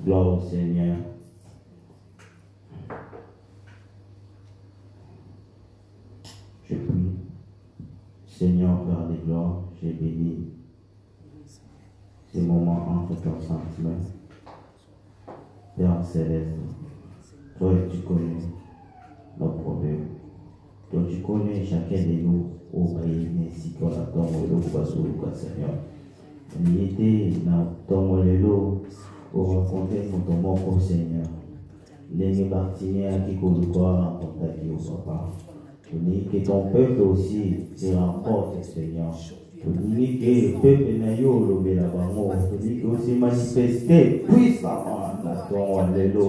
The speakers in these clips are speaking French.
Gloire au Seigneur. Je prie. Seigneur, Père des gloires, j'ai béni ces moments entre ton sentiment. Père céleste, toi tu connais nos problèmes. Toi tu connais chacun de nous au pays, ainsi qu'on attend le Seigneur. Il était dans ton lelo pour rencontrer ton mot, Seigneur. Les Martiniens qui connaissent quoi en au papa. Que ton peuple aussi se rencontre, Seigneur. Que le peuple n'a eu le bango. Que aussi manifester puissamment dans ton lelo.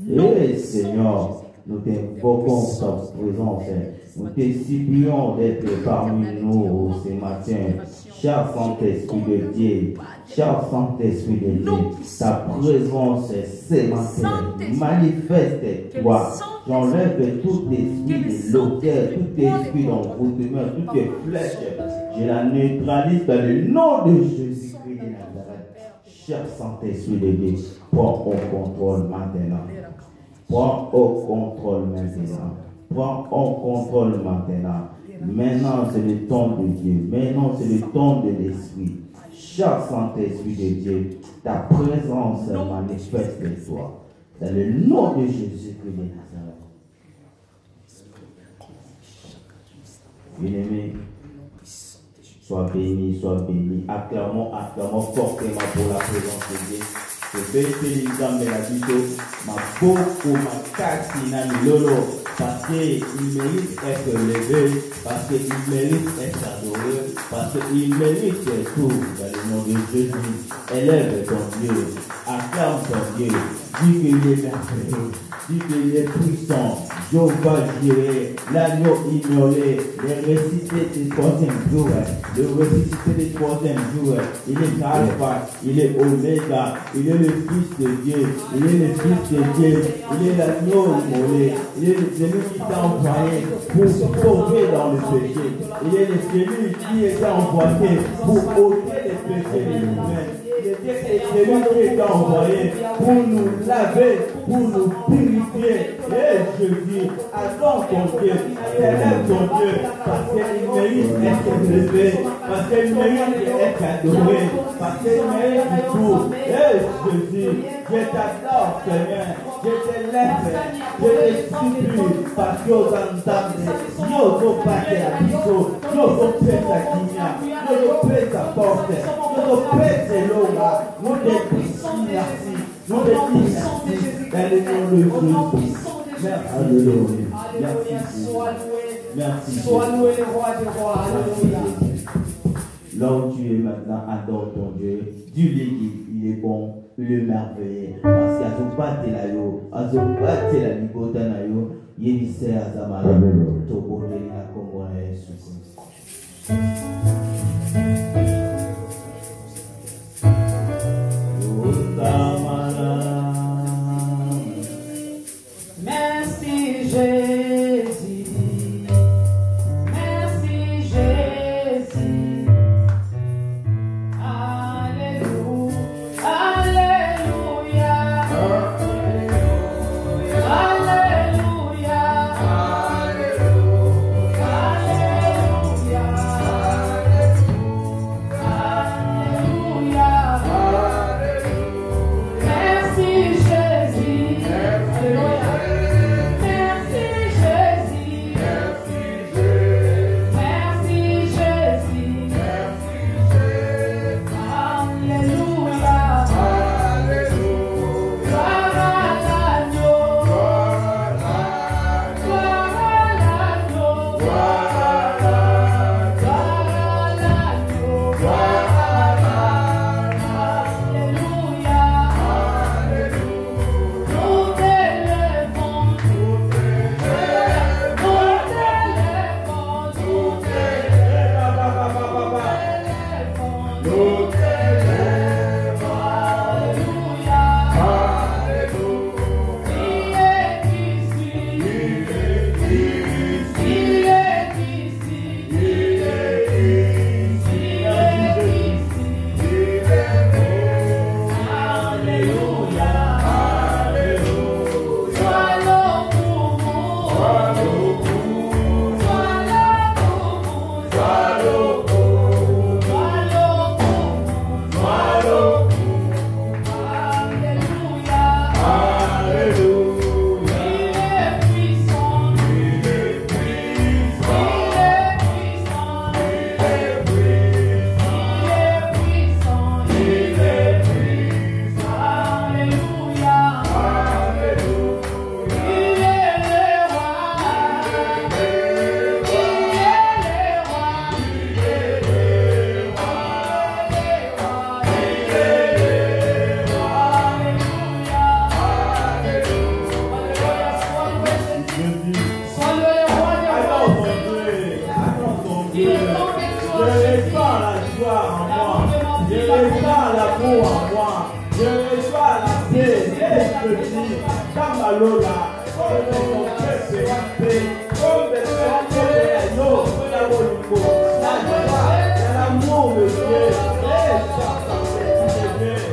Et Seigneur, nous t'invoquons ta présence. Nous te supplions d'être parmi nous ce matin. Cher Saint-Esprit de Dieu, cher Saint-Esprit de Dieu, ta présence ce matin manifeste-toi. J'enlève tout esprit de l'autel, tout esprit d'envoûtement, toutes les flèches. Je la neutralise dans le nom de Jésus-Christ de Nazareth. Cher Saint-Esprit de Dieu, prends au contrôle maintenant. Prends au contrôle maintenant. Prends au contrôle maintenant. Maintenant, c'est le temps de Dieu. Maintenant, c'est le temps de l'Esprit. Cher Saint-Esprit de Dieu, ta présence manifeste de toi. Dans le nom de Jésus-Christ de Nazareth. Bien-aimé, sois béni. Acclamons fortement pour la présence de Dieu. Je vais te dire, ma beaucoup, ma cassina, lolo, parce qu'il mérite d'être levé, parce qu'il mérite d'être adoré, parce qu'il mérite tout. Dans le nom de Jésus, élève ton Dieu, acclame ton Dieu, dis qu'il est merveilleux, dis qu'il est puissant. Jéhovah Jireh, l'agneau ignoré, le ressuscité du troisième jour, il est Alpha, il est Oméga, il est le Fils de Dieu, il est le Fils de Dieu, il est l'agneau immolé, il est celui qui t'a envoyé pour sauver dans le péché, il est celui qui est envoyé pour ôter les péchés des humains. C'est lui qui est envoyé pour nous laver, pour nous purifier. Et je dis, adore ton Dieu, élève ton Dieu, parce qu'il mérite d'être élevé, parce qu'il mérite d'être adoré, parce qu'il mérite du tout. Et je dis, je t'adore Seigneur, je t'élève, je te supplie, parce que aux entendez, nous sommes pas à biseau, nous sommes prêts à Guinea, nous sommes prêts à porte, nous sommes prêts à l'eau. Nous te disons merci. Nous te disons merci. Dans le nom de Jésus. Merci. Merci. Sois loué le roi des rois. Alléluia. Là où tu es maintenant, adore ton Dieu. Dis-lui qu'il est bon, il est merveilleux. Parce qu'il y a tout pas de la yo, à ce pas de la ligote na yo, il y a des à Zamala. Tout le monde est comme moi, Jésus. Merci Jésus, merci Jésus, alléluia, alléluia, alléluia, alléluia, l'amour en moi. Je reçois la paix et je dis, dans ma lola, comme mon cœur sera paix, comme des frères de l'agneau, la volonté, la joie, l'amour de Dieu, et ça, c'est bien.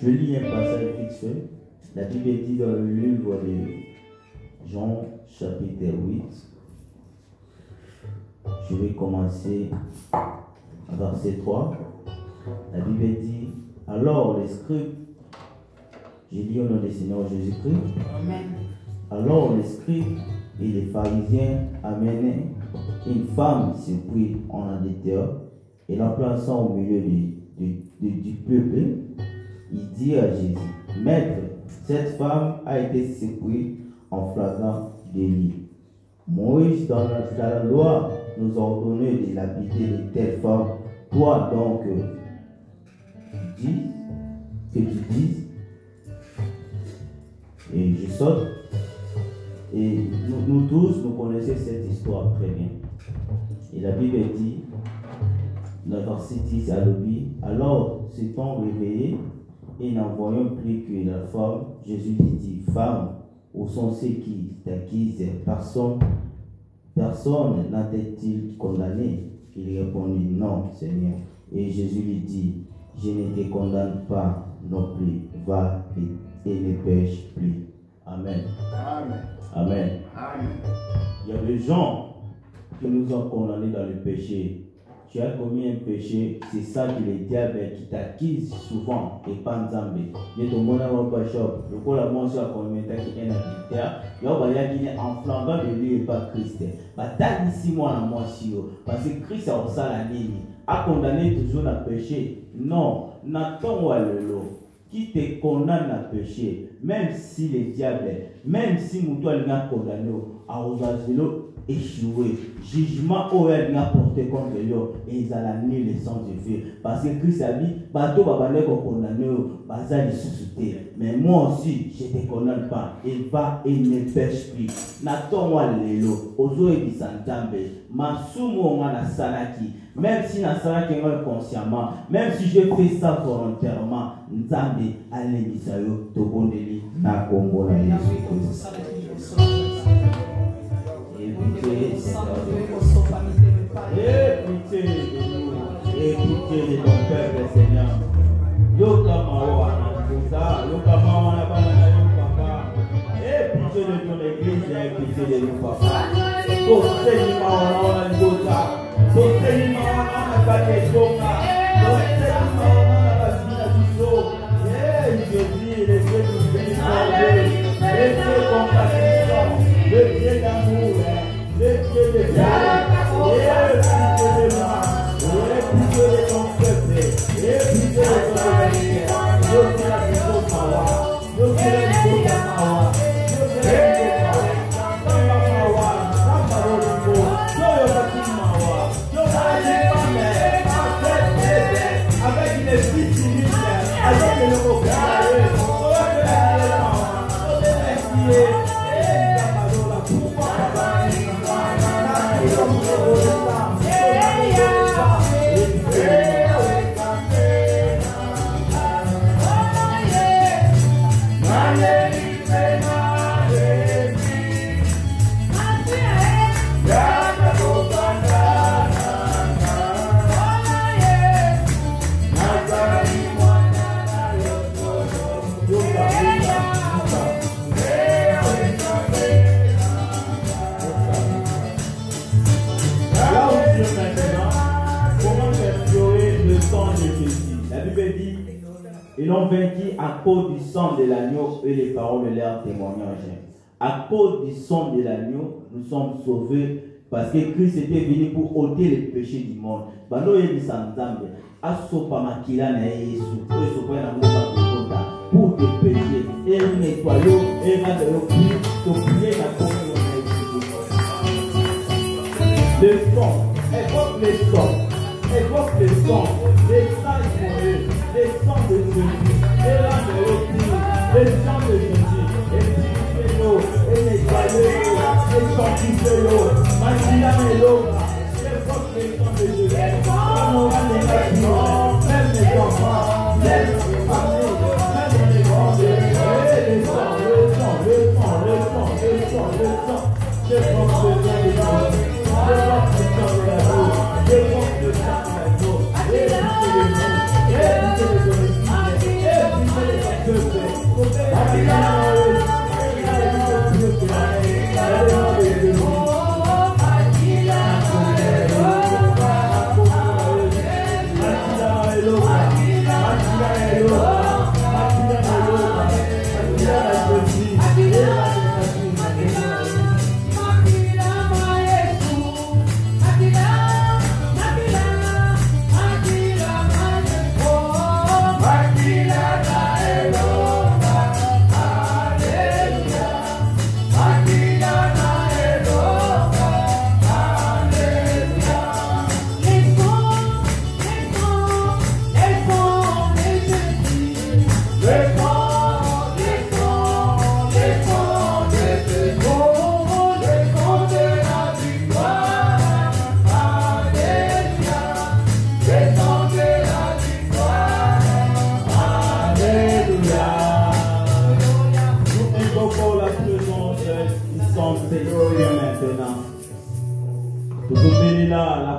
Je lis un passage vite fait. La Bible dit dans le livre de Jean, chapitre 8. Je vais commencer à verset 3. La Bible dit, alors les scribes, j'ai dit au nom du Seigneur Jésus-Christ, Amen. Alors les scribes et les pharisiens amenaient une femme surprise en adultère et la plaçant au milieu du peuple. Il dit à Jésus, Maître, cette femme a été surprise en flagrant délit. Moïse, dans la loi, nous a ordonné de l'habiter de telle femme. Toi donc, tu dises Et je saute. Et nous tous, nous connaissons cette histoire très bien. Et la Bible dit, dans le verset 10 à l'obéi, alors s'étant réveillé et n'en voyant plus que la femme, Jésus lui dit, femme, où sont ceux qui t'accusent? Personne n'a-t-il condamné? Il répondit, non, Seigneur. Et Jésus lui dit, je ne te condamne pas non plus, va et ne pêche plus. Amen. Amen. Amen. Amen. Il y a des gens qui nous ont condamnés dans le péché. Tu as commis un péché, c'est ça que le diable qui t'accuse souvent et pas Nzambe. Il y a ton bon amour pas shop. Le coup la mention à commis qui est un adultère. Il y a qui est en flambant de lui et pas Christ. T'as dit 6 mois à moi parce que Christ a aussi la ligne. A condamné toujours le péché. Non, n'attends pas le lot. Qui te condamne à péché, même si le diable, même si Moutoua l'a condamné à Osazelo échoué, jugement où elle n'a porté contre lui et ils ont nié le sang de Dieu. Parce que Christ a dit, bateau va aller condamner, bazar de susciter. Mais moi aussi, je ne te condamne pas. Il va et ne pêche plus. N'attends-moi l'élo, ozo et bisantambe, masumo na sanaki. Même si na sanaki consciemment, même si je fais ça volontairement, Nzambe allez bisayo to bondeli na Congo na Yesu Christ. Écoutez de ton peuple, Seigneur. Yokamawa na Yokamawa na banana Yokaka. Et pitié de ton église et pitié de nos papas. Toseni mawana na Yota. Toseni mawana na Katetonga. Toseni mawana na Basina Biso. Jésus, le Dieu du béni, le Dieu compatissant, le Dieu d'amour, le Dieu de Dieu. Ils l'ont vaincu à cause du sang de l'agneau et les paroles de leur témoignage. À cause du sang de l'agneau, nous sommes sauvés parce que Christ était venu pour ôter les péchés du monde. Pour te pécher et nettoyer et rendre le prier la communion. Le sang, évoque le sang, évoque le sang, les saints pour eux. Le sang de Jésus, et là de l'esprit, le sang de Jésus, et purifiez-nous, et nettoyez-nous, et sanctifiez-nous, maintenant-nous, évoque le sang de Jésus, comme on va les bâtiments, même les enfants, même les familles, même les grands, et le sang, le sang, le sang, le sang, le sang, le sang, je porte le sang de Jésus, je porte le sang de la peau, je porte le sang de la peau, et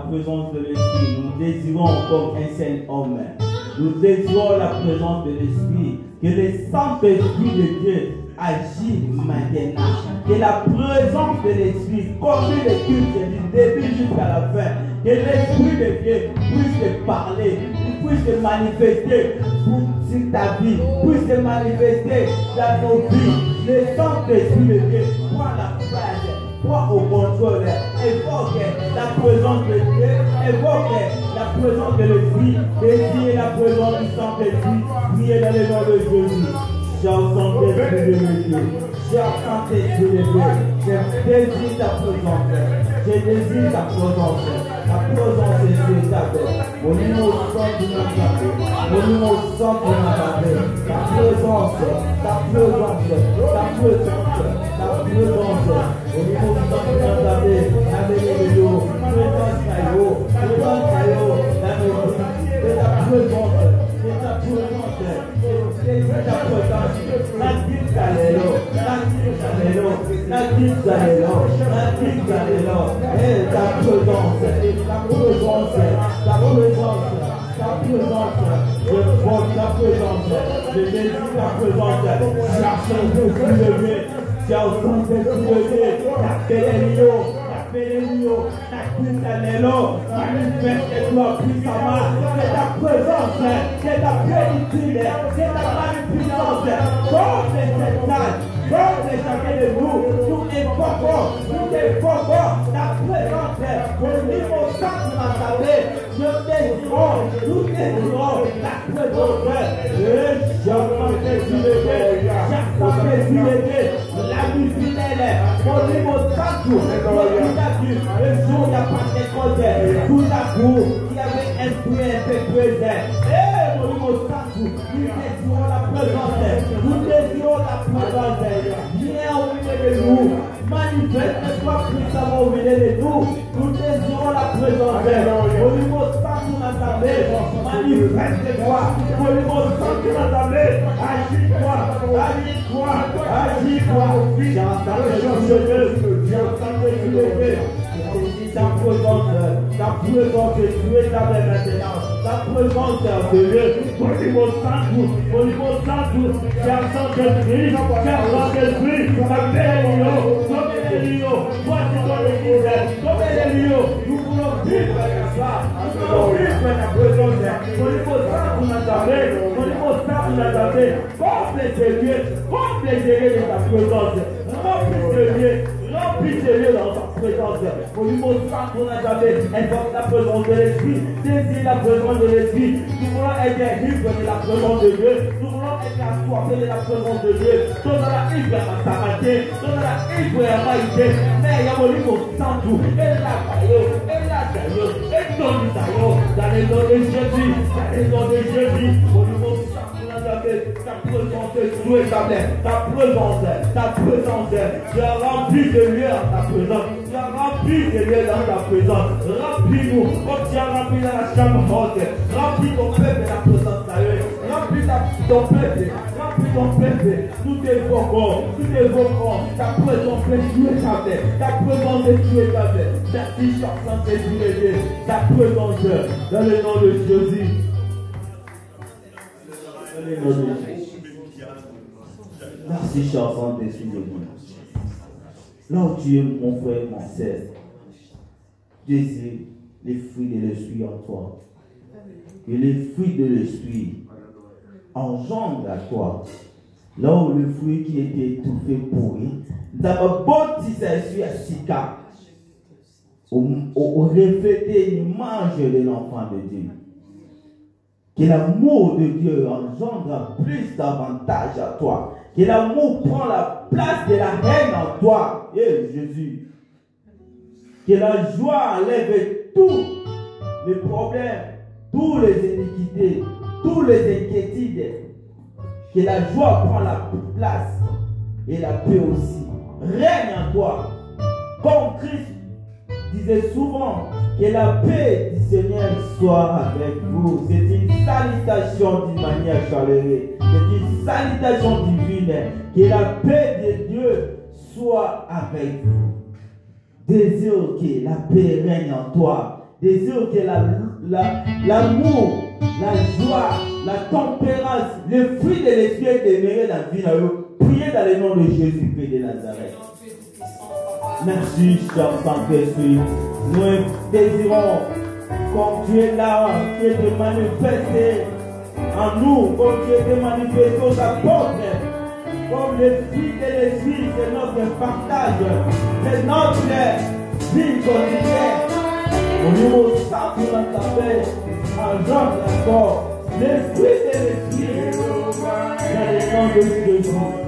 présence de l'Esprit. Nous désirons comme un seul homme. Nous désirons la présence de l'Esprit. Que le Saint-Esprit de Dieu agit maintenant. Que la présence de l'Esprit conduit le culte du début jusqu'à la fin. Que l'Esprit de Dieu puisse te parler, puisse te manifester sur ta vie, puisse te manifester dans nos vies. Le Saint-Esprit de Dieu prend la place, prend au contrôle, évoque la présence de Dieu, évoque la présence de l'Esprit, désire la présence du Saint-Esprit, priez dans le nom de Jésus. Cher Saint-Esprit de Dieu, cher Saint-Esprit de Dieu, je désire ta présence, je désire ta présence. La présence de Dieu est avec. Au niveau centre de notre vie, au niveau centre de notre vie, la présence, la présence, la présence, la présence. Au niveau centre de notre vie, la bénédiction, présence caillou, présence caillou, la bénédiction, de la présence, de ta présence, de ta présence. La dite allélo, la dite allélo, la dite allélo, la dite allélo, et ta présence. Ta présence, ta présence, ta présence, je porte ta présence, je désire ta présence, cher Saint-Esprit de Dieu, cher Saint-Esprit de Dieu, manifeste-toi puissamment, c'est ta présence, c'est ta plénitude, c'est ta magnificence, comme les Satan, comme les chacun de nous évoquons ta présence, au niveau centre de ma vie, nous désirons la présence, la vie fidèle, au niveau centre, le jour de la Pentecôte, tout à coup, il y avait un bruit impétueux, et au niveau centre, nous désirons la présence, nous désirons la présence, viens au milieu de nous, manifeste-toi puissamment au milieu de nous, nous désirons la présence, au niveau centre de notre vie, manifeste-toi, au niveau centre de notre vie, agis-toi, j'ai entendu ta présence est tuée ta maintenant. Ta présence de Dieu, au niveau centre, cher Saint-Esprit, voici ton église, nous voulons vivre la joie, nous voulons vivre la présence, au niveau centre, comble de ta présence, remplis de lieux dans ta présence. Au niveau centre, on a jamais invoque la présence de l'Esprit, désire la présence de l'Esprit. Nous voulons être libres de la présence de Dieu. Nous voulons être assoiffés de la présence de Dieu. Tout dans la libre à Samadé, tout dans la libre à Maïté. Mais il y a au niveau centre, et la caillou, et la caillou, et ton Isaïo, dans les noms de Jésus, dans les noms de Jésus, au niveau centre. Ta présence est jouée, ta présence, tu as rempli de lieux dans ta présence, tu as rempli de lieux dans ta présence, remplis-nous, comme tu as rempli dans la chambre haute, remplis ton peuple de la présence d'ailleurs, remplis ton peuple, nous t'évoquons, ta présence est jouée, ta présence est jouée, merci, cher Saint-Esprit de Dieu, ta présence, dans le nom de Jésus. Merci, cher Saint-Esprit de Dieu. Là où tu es, mon frère, mon sœur, désire les fruits de l'Esprit en toi. Que les fruits de l'Esprit engendrent à toi. Là où le fruit qui était étouffé pourri, d'abord, si ça suit à Sika, au refléter l'image de l'enfant de Dieu. Que l'amour de Dieu engendre plus davantage à toi. Que l'amour prend la place de la haine en toi. Et Jésus. Que la joie enlève tous les problèmes, toutes les iniquités, toutes les inquiétudes. Que la joie prend la place et la paix aussi. Règne en toi. Comme Christ disait souvent, que la paix du Seigneur soit avec vous. C'est une salutation d'une manière chaleureuse. C'est une salutation divine. Que la paix de Dieu soit avec vous. Désire que la paix règne en toi. désire que l'amour, la joie, la tempérance, le fruit de l'esprit est demeuré dans la vie. Priez dans le nom de Jésus-Christ de Nazareth. Merci, cher Saint-Esprit. Nous désirons, comme tu es là, tu es de manifester en nous, comme tu es de manifester aux apôtres, comme le fruit de l'esprit, c'est notre partage, c'est notre vie quotidienne. Au niveau ça, tu t'appelles en Jean encore, le fruit de l'esprit, dans le nom de Jésus.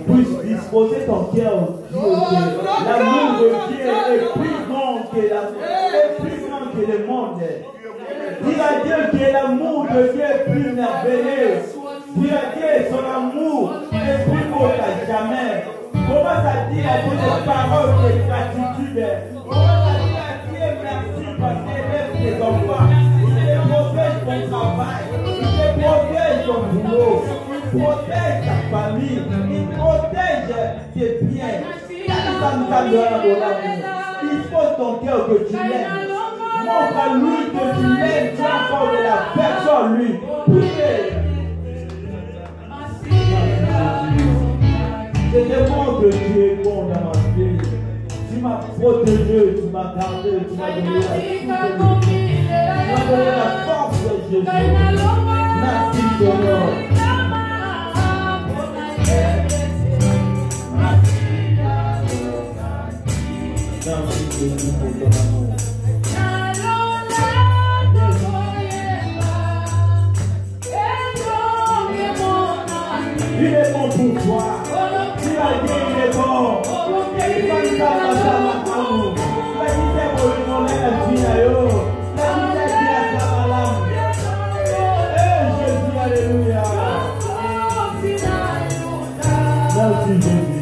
Puisse disposer ton cœur au Dieu. L'amour de Dieu est plus grand que le monde. Dis à Dieu que l'amour de Dieu est plus merveilleux. Dis à Dieu son amour est plus beau qu'à jamais. Commence à dire à Dieu des paroles de gratitude. Commence à dire à Dieu merci parce qu'il aime tes enfants. Il te protège ton travail. Il te protège ton boulot. Il protège ta famille. Il protège tes biens. Dispose ton cœur que tu l'aimes. Montre à lui que tu l'aimes. Tu as encore de la personne lui. Priez. Je demande que tu es bon dans ma vie. Tu m'as protégé, tu m'as gardé, tu m'as donné la force de Jésus. Merci Seigneur. Merci Jésus pour ton amour. Il est bon pour toi. Tu as dit il est bon. Il est bon pour Jésus, alléluia. Merci Jésus.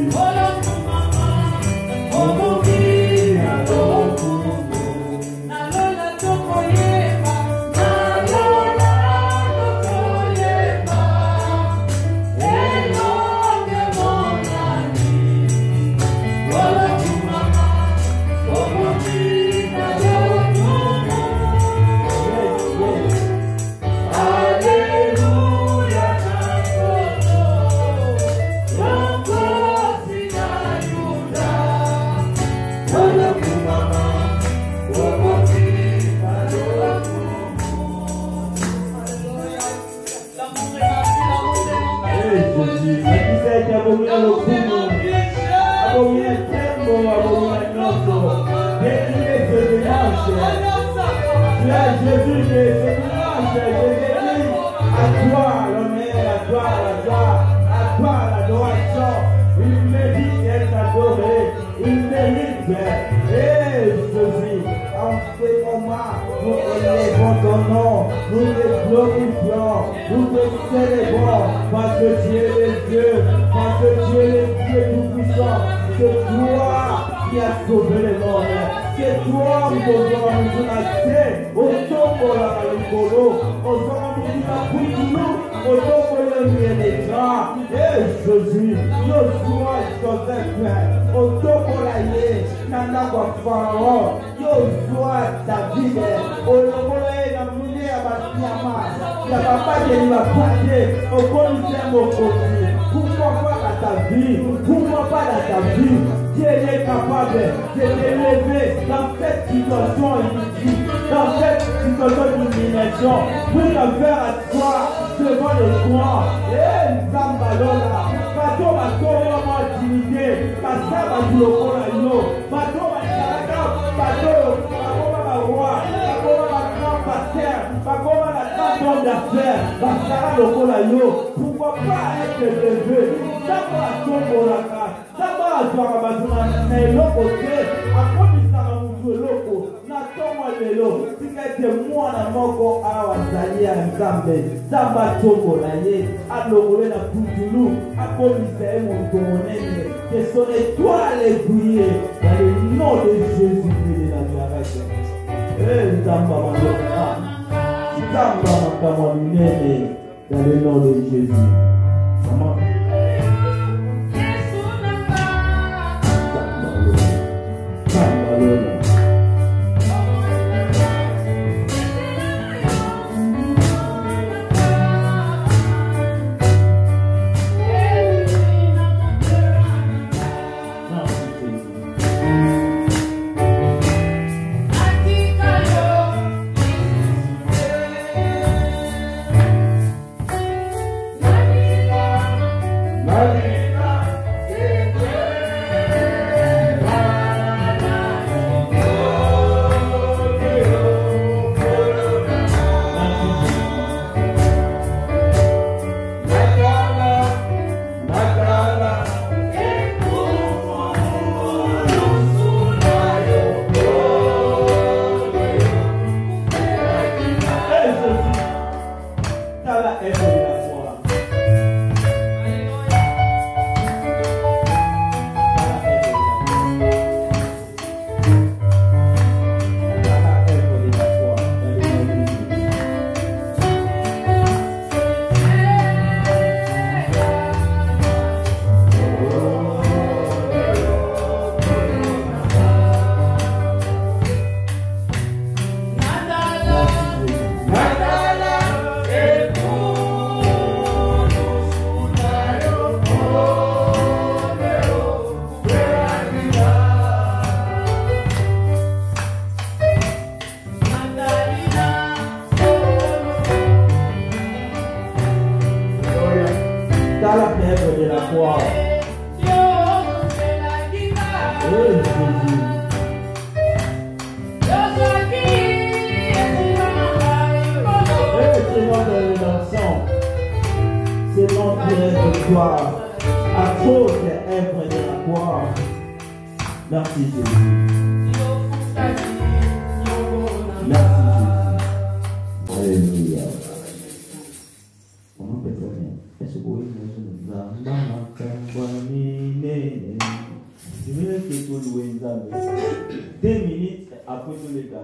Que son étoile est brillée dans le nom de Jésus-Christ de Nazareth. Dans le nom de Jésus. Maman. œuvre de la croix. Oh Jésus. C'est nom de rédemption, c'est nom de gloire, à cause des œuvres de la croix. Merci Jésus. Merci Jésus. Alléluia. On peut très bien. Est-ce que vous voyez je veux que vous louez Nzambe. 2 minutes après tous les cas.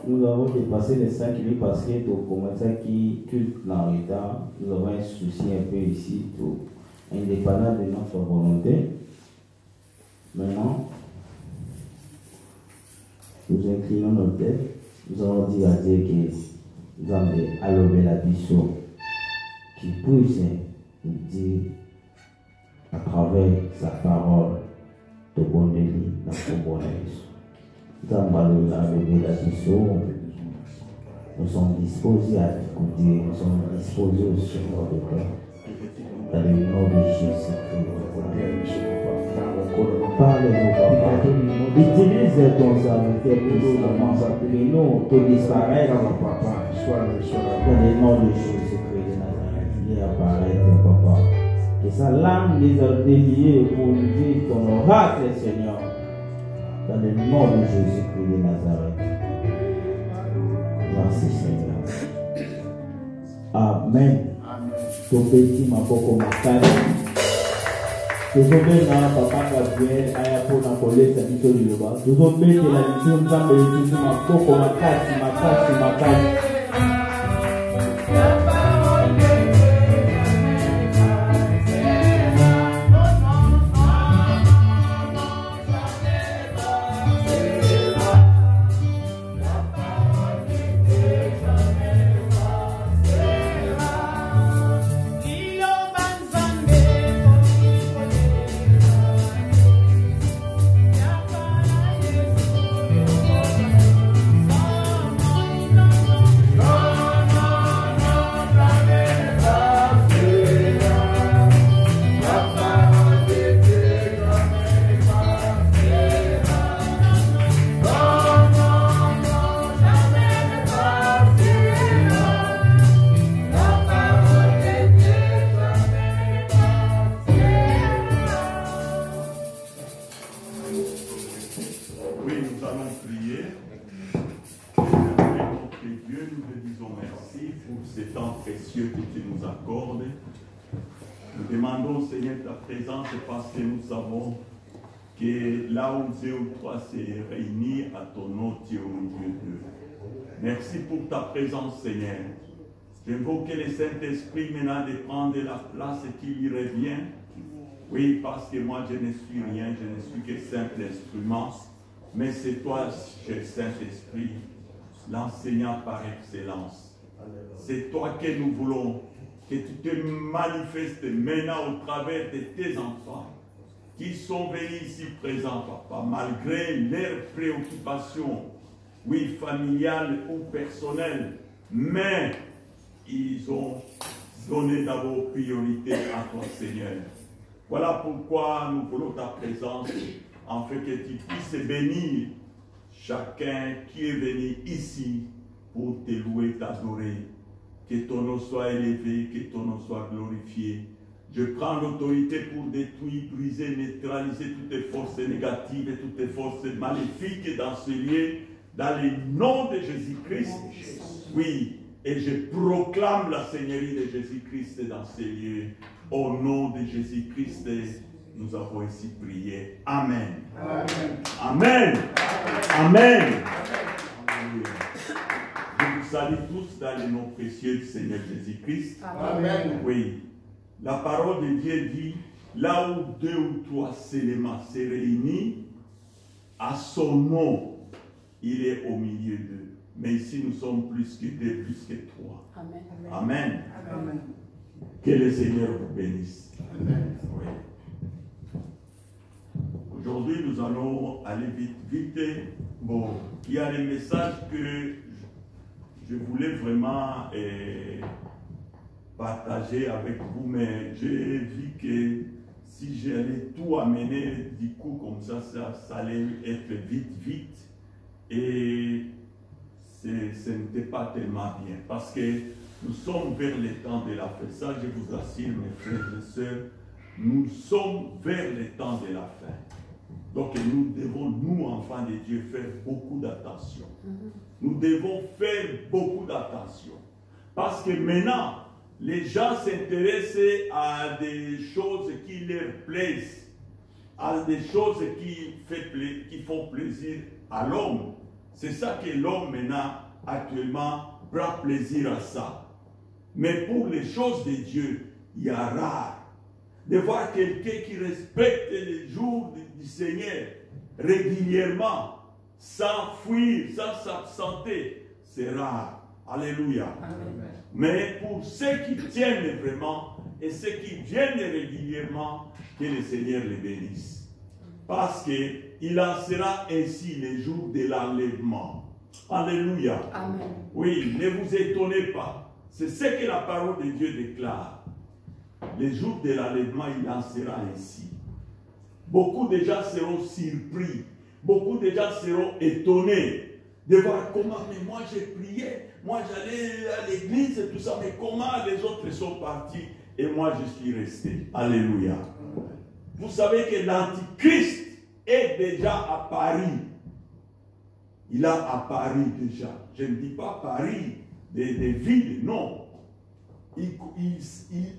Nous avons dépassé les 5 minutes parce que pour commencer qui culte dans le temps, nous avons un souci un peu ici, indépendant de notre volonté. Maintenant, nous inclinons nos têtes, nous allons dire à Dieu que nous allons allouer la biseau qui puisse nous dire à travers sa parole de bon délit dans son bon esprit. Nous allons allouer la biseau. Nous sommes disposés à écouter, nous sommes disposés au Seigneur de cœur. Dans le nom de Jésus-Christ. Parle-nous, Papa. Utilise ton serviteur pour nous te disparaître. Dans le nom de Jésus-Christ de Nazareth, viens apparaître, Papa. Que sa langue les a déliés pour nous dire ton oracle, Seigneur. Dans le nom de Jésus-Christ de Nazareth. Merci Seigneur. Amen. Ton petit ma boko makani. Tozombe na papa Gabriel aya pona koleta biso liloba. Tozombe la biso nzambe yetu ma boko makasi. que là où 2 ou 3 s'est réunis à ton nom, tu es au milieu d'eux. Merci pour ta présence, Seigneur. J'invoque le Saint-Esprit maintenant de prendre la place qui lui revient. Oui, parce que moi je ne suis rien, je ne suis que simple instrument. Mais c'est toi, cher Saint-Esprit, l'enseignant par excellence. C'est toi que nous voulons, que tu te manifestes maintenant au travers de tes enfants qui sont venus ici présents, Papa, malgré leurs préoccupations, oui, familiales ou personnelles, mais ils ont donné d'abord priorité à toi, Seigneur. Voilà pourquoi nous voulons ta présence, afin que tu puisses bénir chacun qui est venu ici pour te louer, t'adorer. Que ton nom soit élevé, que ton nom soit glorifié. Je prends l'autorité pour détruire, briser, neutraliser toutes les forces négatives et toutes les forces maléfiques dans ce lieu, dans le nom de Jésus-Christ. Oui, et je proclame la Seigneurie de Jésus-Christ dans ces lieux. Au nom de Jésus-Christ, nous avons ici prié. Amen. Amen. Amen. Amen. Amen. Je vous salue tous dans le nom précieux du Seigneur Jésus-Christ. Amen. Oui. La parole de Dieu dit, là où 2 ou 3 éléments se réunissent, à son nom, il est au milieu d'eux. Mais ici, nous sommes plus que 2, plus que 3. Amen. Amen. Amen. Que le Seigneur vous bénisse. Amen. Oui. Aujourd'hui, nous allons aller vite. Bon, il y a des messages que je voulais vraiment partager avec vous, mais j'ai vu que si j'allais tout amener du coup comme ça allait être vite. Et ce n'était pas tellement bien. Parce que nous sommes vers le temps de la fin. Ça, je vous assure, mes frères et sœurs, nous sommes vers le temps de la fin. Donc nous devons, nous, enfants de Dieu, faire beaucoup d'attention. Nous devons faire beaucoup d'attention. Parce que maintenant, les gens s'intéressent à des choses qui leur plaisent, à des choses qui font plaisir à l'homme. C'est ça que l'homme maintenant, actuellement, prend plaisir à ça. Mais pour les choses de Dieu, il y a rare de voir quelqu'un qui respecte les jours du Seigneur régulièrement, sans fuir, sans s'absenter. C'est rare. Alléluia. Amen. Mais pour ceux qui tiennent vraiment et ceux qui viennent régulièrement, que le Seigneur les bénisse. Parce qu'il en sera ainsi les jours de l'enlèvement. Alléluia. Amen. Oui, ne vous étonnez pas. C'est ce que la parole de Dieu déclare. Les jours de l'enlèvement, il en sera ainsi. Beaucoup de gens seront surpris. Beaucoup de gens seront étonnés de voir comment, mais moi j'ai prié, moi j'allais à l'église et tout ça, mais comment les autres sont partis et moi je suis resté. Alléluia. Vous savez que l'Antichrist est déjà à Paris. Il a apparu déjà. Je ne dis pas Paris, des villes, non.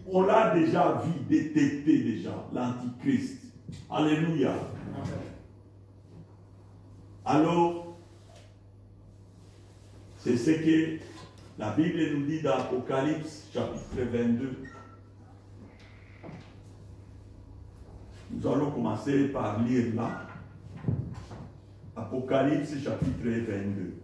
On l'a déjà vu, détecté déjà, l'Antichrist. Alléluia. Alors, c'est ce que la Bible nous dit dans Apocalypse, chapitre 22. Nous allons commencer par lire là. Apocalypse, chapitre 22.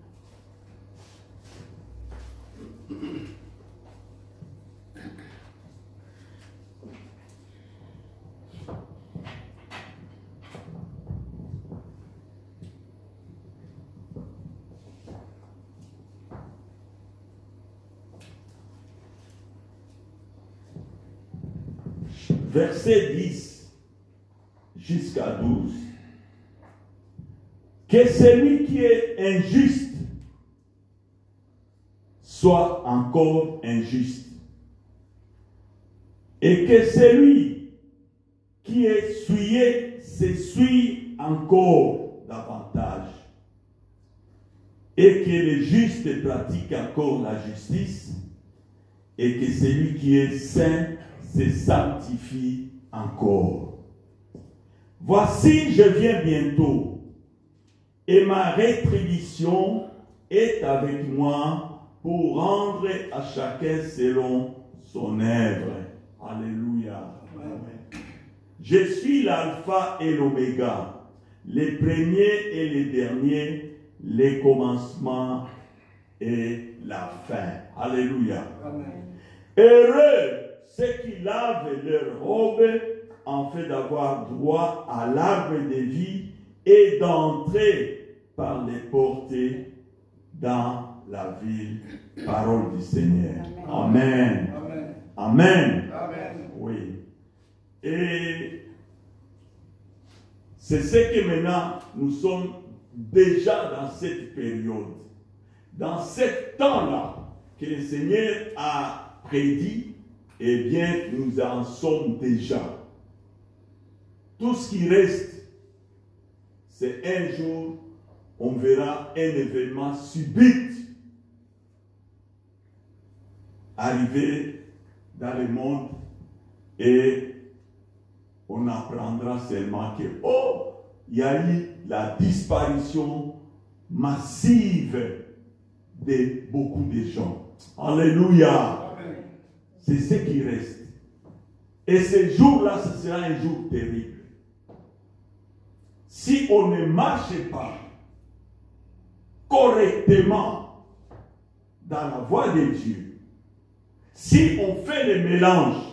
Verset 10 jusqu'à 12. Que celui qui est injuste soit encore injuste. Et que celui qui est souillé s'essuie encore davantage. Et que le juste pratique encore la justice. Et que celui qui est saint se sanctifie encore. Voici, je viens bientôt, et ma rétribution est avec moi pour rendre à chacun selon son œuvre. Alléluia. Amen. Je suis l'alpha et l'oméga, les premiers et les derniers, les commencements et la fin. Alléluia. Amen. Heureux ceux qui lavent leurs robes en fait d'avoir droit à l'arbre de vie et d'entrer par les portes dans la ville. Parole du Seigneur. Amen. Amen. Amen. Amen. Oui. Et c'est ce que maintenant nous sommes déjà dans cette période, dans ce temps-là que le Seigneur a prédit. Eh bien, nous en sommes déjà. Tout ce qui reste, c'est un jour, on verra un événement subit arriver dans le monde et on apprendra seulement que, oh, il y a eu la disparition massive de beaucoup de gens. Alléluia. C'est ce qui reste. Et ce jour-là, ce sera un jour terrible. Si on ne marche pas correctement dans la voie de Dieu, si on fait le mélange,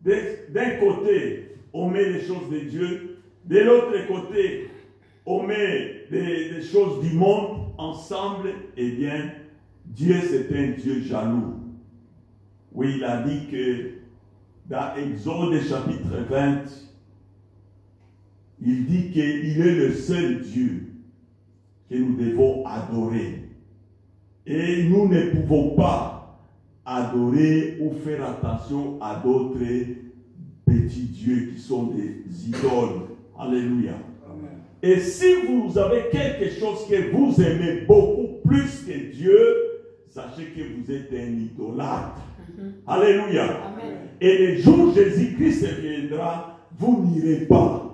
d'un côté, on met les choses de Dieu, de l'autre côté, on met des choses du monde ensemble, eh bien, Dieu, c'est un Dieu jaloux. Oui, il a dit que dans Exode chapitre 20, il dit qu'il est le seul Dieu que nous devons adorer. Et nous ne pouvons pas adorer ou faire attention à d'autres petits dieux qui sont des idoles. Alléluia. Amen. Et si vous avez quelque chose que vous aimez beaucoup plus que Dieu, sachez que vous êtes un idolâtre. Alléluia. Amen. Et le jour où Jésus-Christ viendra, vous n'irez pas,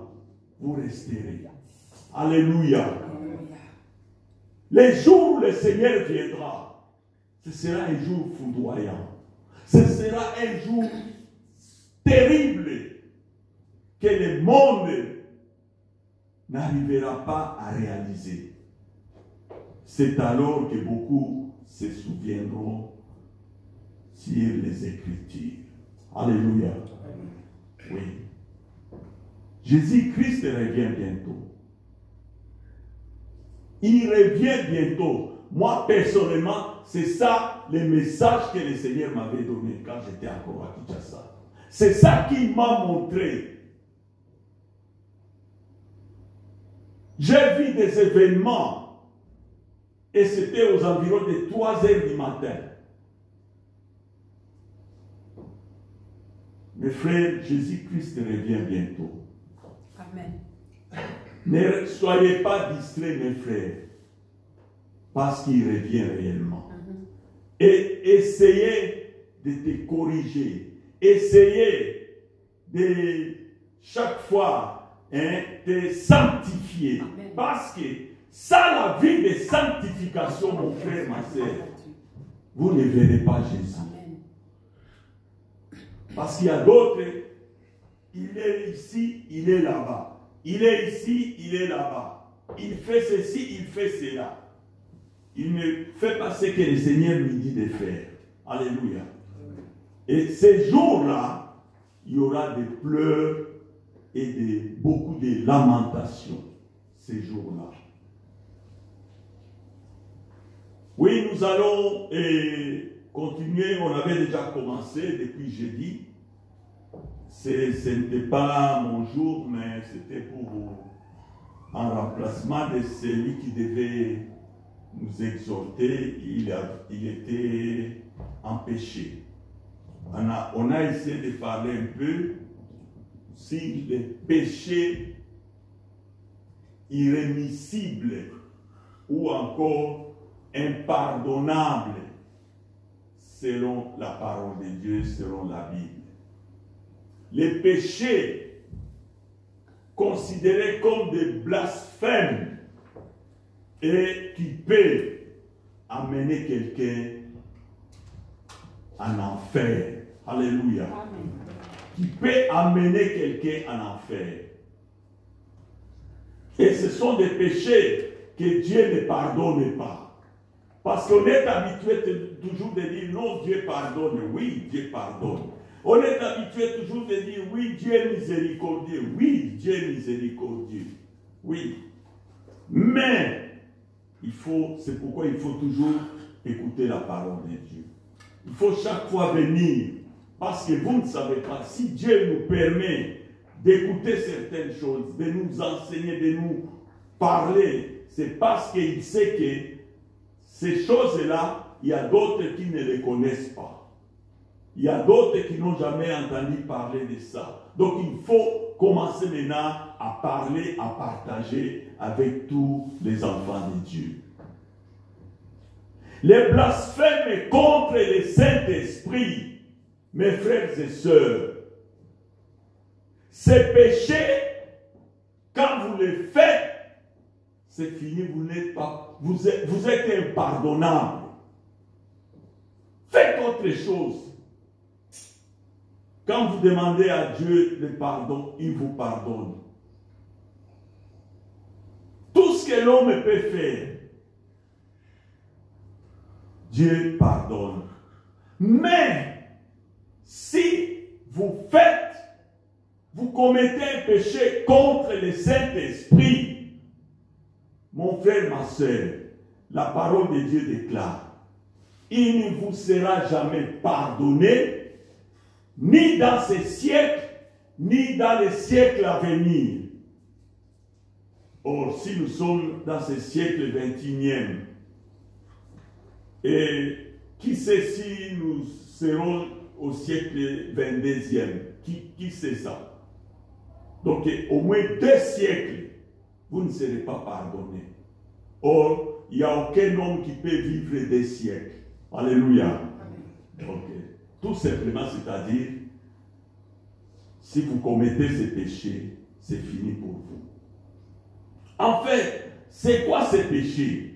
vous resterez. Alléluia. Amen. Le jour où le Seigneur viendra, ce sera un jour foudroyant. Ce sera un jour terrible que le monde n'arrivera pas à réaliser. C'est alors que beaucoup se souviendront sur les Écritures. Alléluia. Oui. Jésus-Christ revient bientôt. Il revient bientôt. Moi, personnellement, c'est ça le message que le Seigneur m'avait donné quand j'étais encore à Kinshasa. C'est ça qu'il m'a montré. J'ai vu des événements et c'était aux environs de 3 heures du matin. Mes frères, Jésus-Christ revient bientôt. Amen. Ne soyez pas distraits, mes frères, parce qu'il revient réellement. Et essayez de te corriger. Essayez de, chaque fois, de sanctifier. Amen. Parce que sans la vie de sanctification, mon frère, ma soeur, vous ne verrez pas Jésus. Amen. Parce qu'il y a d'autres, il est ici, il est là-bas. Il est ici, il est là-bas. Il fait ceci, il fait cela. Il ne fait pas ce que le Seigneur lui dit de faire. Alléluia. Et ces jours-là, il y aura des pleurs et beaucoup de lamentations. Ces jours-là. Oui, nous allons continuer. On avait déjà commencé depuis jeudi. Ce n'était pas mon jour, mais c'était en remplacement de celui qui devait nous exhorter. Il était empêché. On a essayé de parler un peu sur les péchés irrémissibles ou encore impardonnables selon la parole de Dieu, selon la Bible. Les péchés considérés comme des blasphèmes et qui peut amener quelqu'un en enfer. Alléluia. Amen. Qui peut amener quelqu'un en enfer. Et ce sont des péchés que Dieu ne pardonne pas. Parce qu'on est habitué toujours de dire non, Dieu pardonne. Oui, Dieu pardonne. On est habitué toujours de dire oui, Dieu est miséricordieux. Oui, Dieu est miséricordieux. Oui. Mais, c'est pourquoi il faut toujours écouter la parole de Dieu. Il faut chaque fois venir. Parce que vous ne savez pas, si Dieu nous permet d'écouter certaines choses, de nous enseigner, de nous parler, c'est parce qu'il sait que ces choses-là, il y a d'autres qui ne les connaissent pas. Il y a d'autres qui n'ont jamais entendu parler de ça. Donc il faut commencer maintenant à parler, à partager avec tous les enfants de Dieu. Les blasphèmes contre le Saint-Esprit, mes frères et sœurs, ces péchés, quand vous les faites, c'est fini, vous n'êtes pas, vous êtes impardonnable. Faites autre chose. Quand vous demandez à Dieu le pardon, il vous pardonne. Tout ce que l'homme peut faire, Dieu pardonne. Mais, si vous commettez un péché contre le Saint-Esprit, mon frère, ma soeur, la parole de Dieu déclare, il ne vous sera jamais pardonné, ni dans ces siècles, ni dans les siècles à venir. Or, si nous sommes dans ce siècle 21e, et qui sait si nous serons au siècle 22e? Qui sait ça? Donc, au moins 2 siècles, vous ne serez pas pardonnés. Or, il n'y a aucun homme qui peut vivre 2 siècles. Alléluia. Donc, tout simplement, c'est-à-dire, si vous commettez ces péchés, c'est fini pour vous. En fait, c'est quoi ces péchés?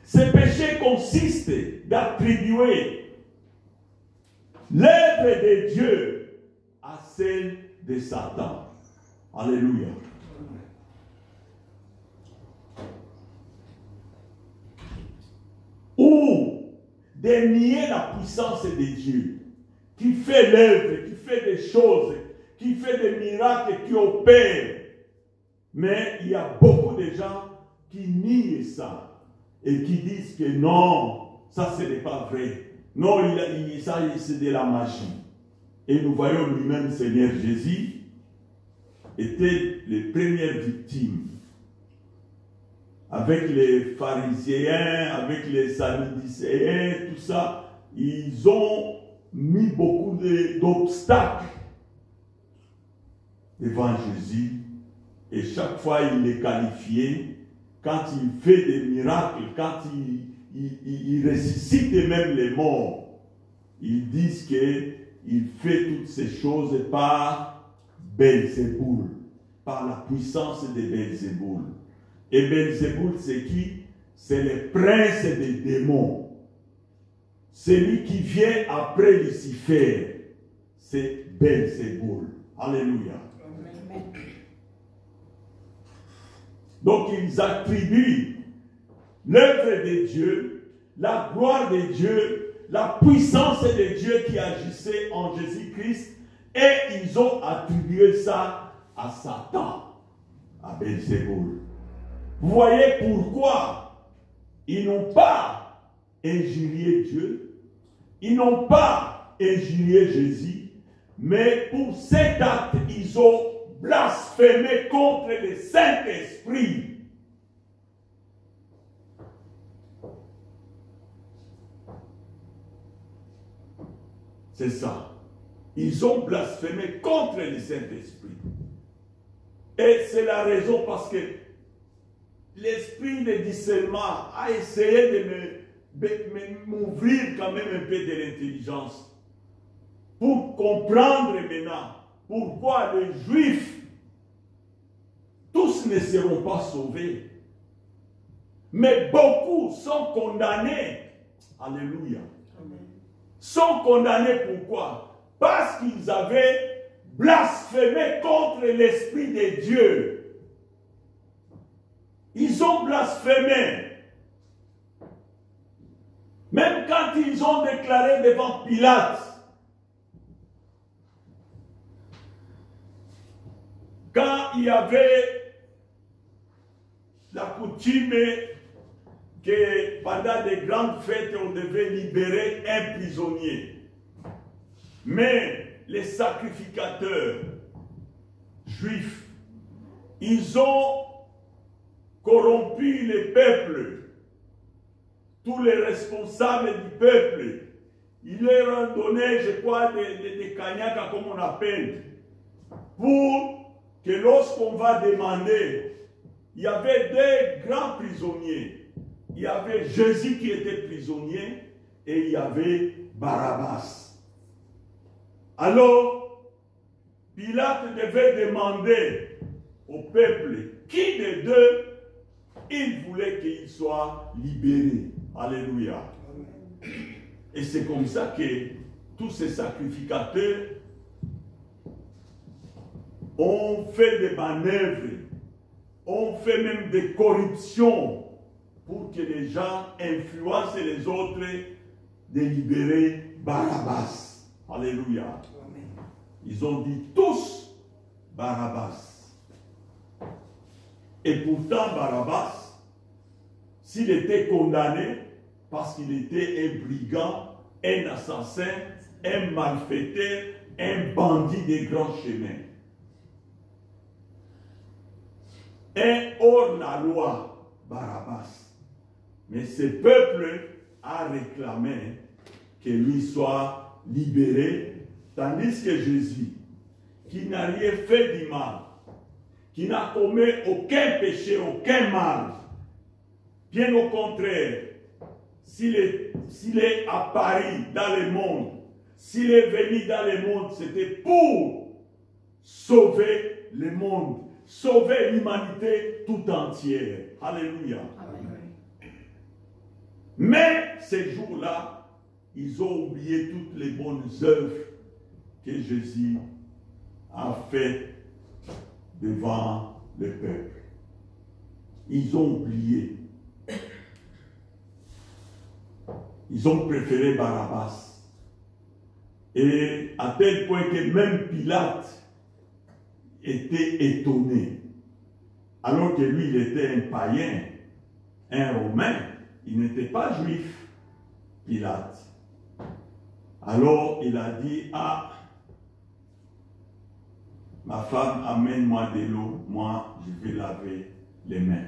Ces péchés consistent d'attribuer l'œuvre de Dieu à celle de Satan. Alléluia. Ou de nier la puissance de Dieu, qui fait l'œuvre, qui fait des choses, qui fait des miracles, qui opère. Mais il y a beaucoup de gens qui nient ça et qui disent que non, ça ce n'est pas vrai. Non, ça c'est de la magie. Et nous voyons lui-même, Seigneur Jésus, était les premières victimes. Avec les pharisiens, avec les sadducéens, tout ça, ils ont mis beaucoup d'obstacles devant Jésus. Et chaque fois, il les qualifiait. Quand il fait des miracles, quand il ressuscite même les morts, ils disent qu'il fait toutes ces choses par Belzéboul, par la puissance de Belzéboul. Et Belzéboul, c'est qui? C'est le prince des démons. Celui qui vient après Lucifer, c'est Belzéboul. Alléluia. Amen. Donc ils attribuent l'œuvre de Dieu, la gloire de Dieu, la puissance de Dieu qui agissait en Jésus-Christ, et ils ont attribué ça à Satan, à Belzéboul. Vous voyez pourquoi ils n'ont pas injurié Dieu, ils n'ont pas injurié Jésus, mais pour cet acte, ils ont blasphémé contre le Saint-Esprit. C'est ça. Ils ont blasphémé contre le Saint-Esprit. Et c'est la raison parce que l'esprit de discernement a essayé de m'ouvrir quand même un peu de l'intelligence pour comprendre maintenant pourquoi les Juifs ne seront pas sauvés. Mais beaucoup sont condamnés. Alléluia. Sont condamnés pourquoi? Parce qu'ils avaient blasphémé contre l'Esprit de Dieu. Ils ont blasphémé. Même quand ils ont déclaré devant Pilate, quand il y avait la coutume que pendant des grandes fêtes, on devait libérer un prisonnier. Mais les sacrificateurs juifs, ils ont corrompu le peuple. Tous les responsables du peuple, ils leur ont donné, je crois, des cagnacs, comme on appelle, pour que lorsqu'on va demander, il y avait deux grands prisonniers. Il y avait Jésus qui était prisonnier et il y avait Barabbas. Alors, Pilate devait demander au peuple qui des deux il voulait qu'il soit libéré. Alléluia. Et c'est comme ça que tous ces sacrificateurs ont fait des manœuvres, ont fait même des corruptions pour que les gens influencent les autres de libérer Barabbas. Alléluia. Ils ont dit tous Barabbas. Et pourtant Barabbas, s'il était condamné parce qu'il était un brigand, un assassin, un malfaiteur, un bandit des grands chemins, un hors-la-loi, Barabbas. Mais ce peuple a réclamé que lui soit libéré, tandis que Jésus, qui n'a rien fait du mal, qui n'a commis aucun péché, aucun mal, bien au contraire, s'il est apparu dans le monde, s'il est venu dans le monde, c'était pour sauver le monde, sauver l'humanité tout entière. Alléluia. Amen. Mais ces jours-là, ils ont oublié toutes les bonnes œuvres que Jésus a faites devant le peuple. Ils ont oublié. Ils ont préféré Barabbas. Et à tel point que même Pilate était étonné. Alors que lui, il était un païen, un Romain. Il n'était pas juif, Pilate. Alors il a dit, ah, ma femme, amène-moi de l'eau, moi je vais laver les mains.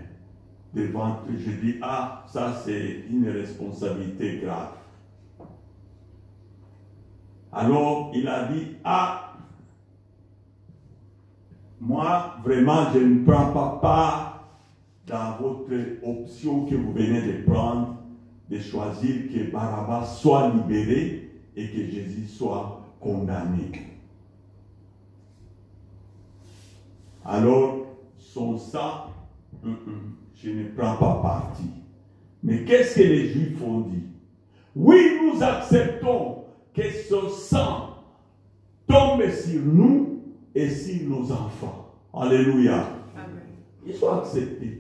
Devant, je dis, ah, ça c'est une responsabilité grave. Alors il a dit, ah, moi vraiment je ne prends pas part dans votre option que vous venez de prendre, de choisir que Barabbas soit libéré et que Jésus soit condamné. Alors, son sang, je ne prends pas parti. Mais qu'est-ce que les Juifs ont dit? Oui, nous acceptons que ce sang tombe sur nous et sur nos enfants. Alléluia. Amen. Ils ont accepté.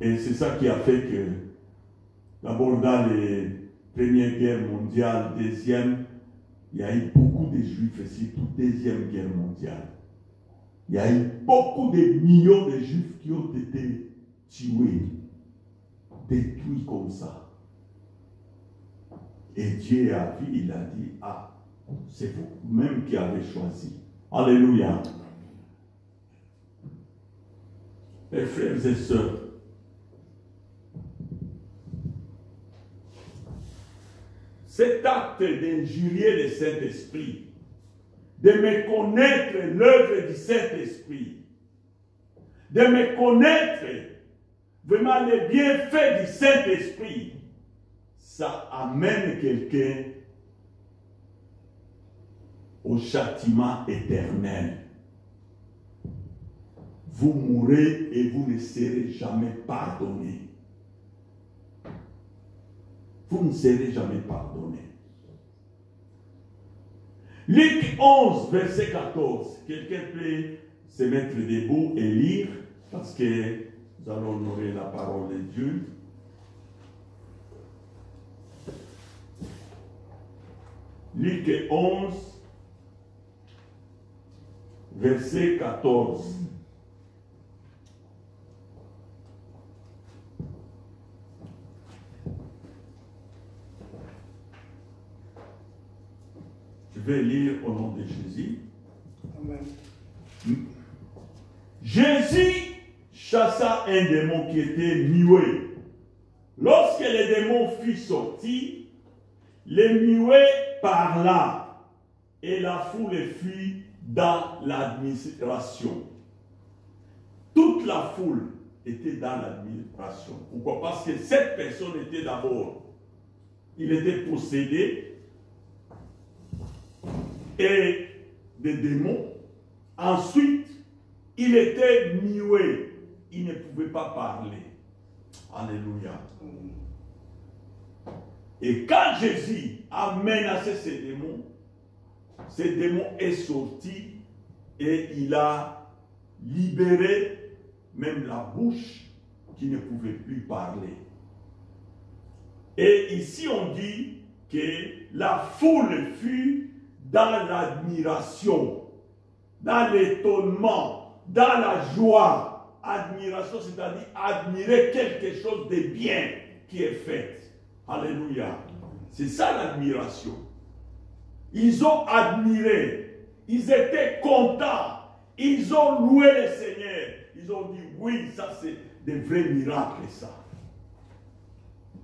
Et c'est ça qui a fait que, d'abord dans les premières guerres mondiales, deuxième, il y a eu beaucoup de Juifs, et surtout deuxième guerre mondiale. Il y a eu beaucoup de millions de Juifs qui ont été tués, détruits comme ça. Et Dieu a vu, il a dit, ah, c'est vous-même qui avez choisi. Alléluia. Mes frères et sœurs, cet acte d'injurier le Saint-Esprit, de méconnaître l'œuvre du Saint-Esprit, de méconnaître vraiment les bienfaits du Saint-Esprit, ça amène quelqu'un au châtiment éternel. Vous mourrez et vous ne serez jamais pardonné. Vous ne serez jamais pardonné. Luc 11, verset 14. Quelqu'un peut se mettre debout et lire, parce que nous allons honorer la parole de Dieu. Luc 11, verset 14. Je vais lire au nom de Jésus. Amen. Jésus chassa un démon qui était muet. Lorsque le démon fut sorti, le muet parla et la foule fut dans l'admiration. Toute la foule était dans l'admiration. Pourquoi? Parce que cette personne était d'abord, il était possédé et des démons. Ensuite, il était muet. Il ne pouvait pas parler. Alléluia. Et quand Jésus a menacé ces démons est sorti et il a libéré même la bouche qui ne pouvait plus parler. Et ici on dit que la foule fut dans l'admiration, dans l'étonnement, dans la joie. Admiration, c'est-à-dire admirer quelque chose de bien qui est fait. Alléluia. C'est ça l'admiration. Ils ont admiré. Ils étaient contents. Ils ont loué le Seigneur. Ils ont dit, oui, ça c'est des vrais miracles, ça.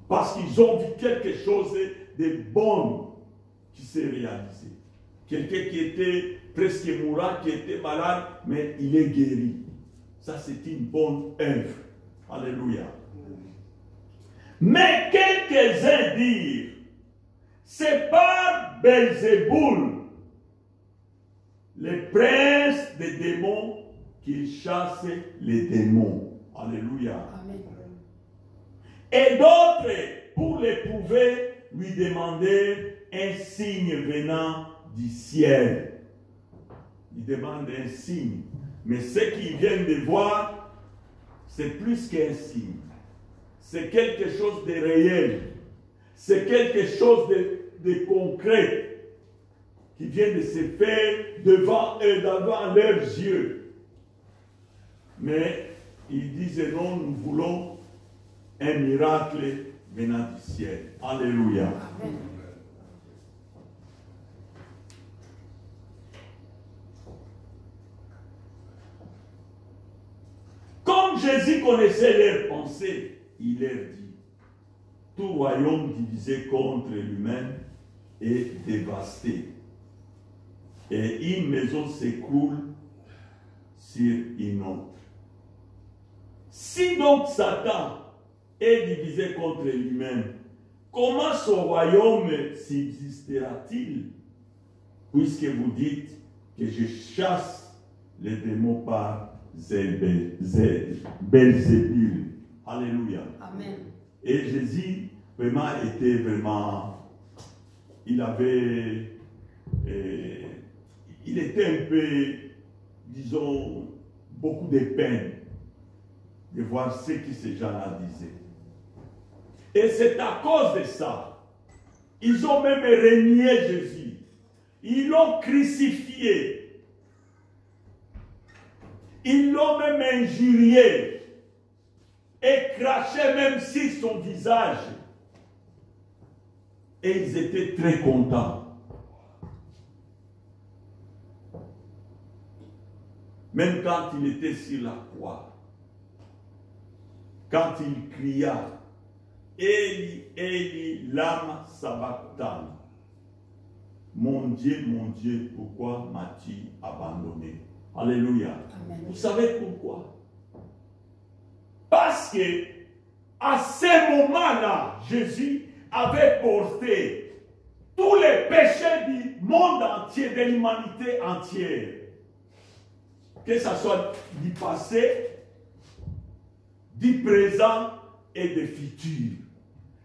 Parce qu'ils ont vu quelque chose de bon qui s'est réalisé. Quelqu'un qui était presque mourant, qui était malade, mais il est guéri. Ça, c'est une bonne œuvre. Alléluia. Mais quelques-uns dirent, c'est par Belzéboul, le prince des démons, qu'il chasse les démons. Alléluia. Amen. Et d'autres, pour l'éprouver, lui demandaient un signe venant du ciel. Il demande un signe. Mais ce qu'ils viennent de voir, c'est plus qu'un signe. C'est quelque chose de réel. C'est quelque chose de concret qui vient de se faire devant eux, devant leurs yeux. Mais ils disaient non, nous voulons un miracle venant du ciel. Alléluia. Amen. Comme Jésus connaissait leurs pensées, il leur dit, tout royaume divisé contre lui-même est dévasté. Et une maison s'écroule sur une autre. Si donc Satan est divisé contre lui-même, comment son royaume subsistera-t-il? Puisque vous dites que je chasse les démons par Belzébul. Alléluia. Amen. Et Jésus vraiment était il avait, il était un peu, disons, beaucoup de peine de voir ce que ces gens-là disaient. Et c'est à cause de ça, ils ont même renié Jésus. Ils l'ont crucifié. Ils l'ont même injurié et craché même sur son visage. Et ils étaient très contents. Même quand il était sur la croix, quand il cria, Eli, Eli, lama sabachthani. Mon Dieu, pourquoi m'as-tu abandonné? Alléluia. Amen. Vous savez pourquoi? Parce que à ce moment-là, Jésus avait porté tous les péchés du monde entier, de l'humanité entière. Que ce soit du passé, du présent et du futur.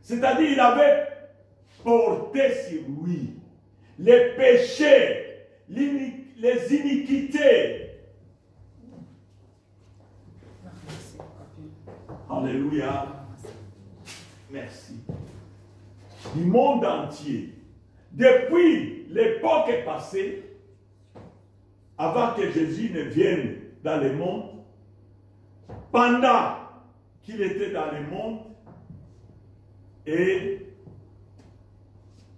C'est-à-dire, il avait porté sur lui les péchés, les iniquités. Alléluia. Merci. Du monde entier. Depuis l'époque passée, avant que Jésus ne vienne dans le monde, pendant qu'il était dans le monde, et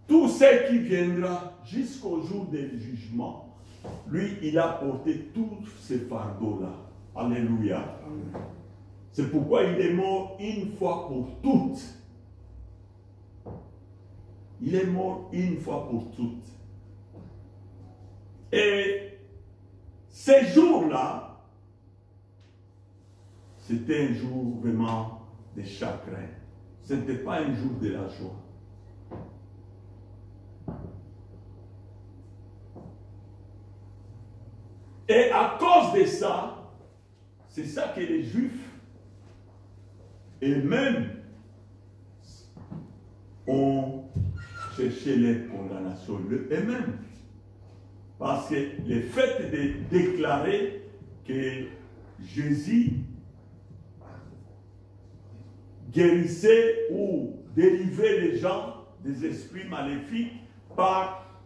tout ce qui viendra jusqu'au jour du jugement, lui, il a porté tous ces fardeaux-là. Alléluia. C'est pourquoi il est mort une fois pour toutes. Il est mort une fois pour toutes. Et ces jours-là, c'était un jour vraiment de chagrin. Ce n'était pas un jour de la joie. Et à cause de ça, c'est ça que les Juifs eux-mêmes ont cherché les condamnations eux-mêmes. Parce que le fait de déclarer que Jésus guérissait ou délivrait les gens des esprits maléfiques par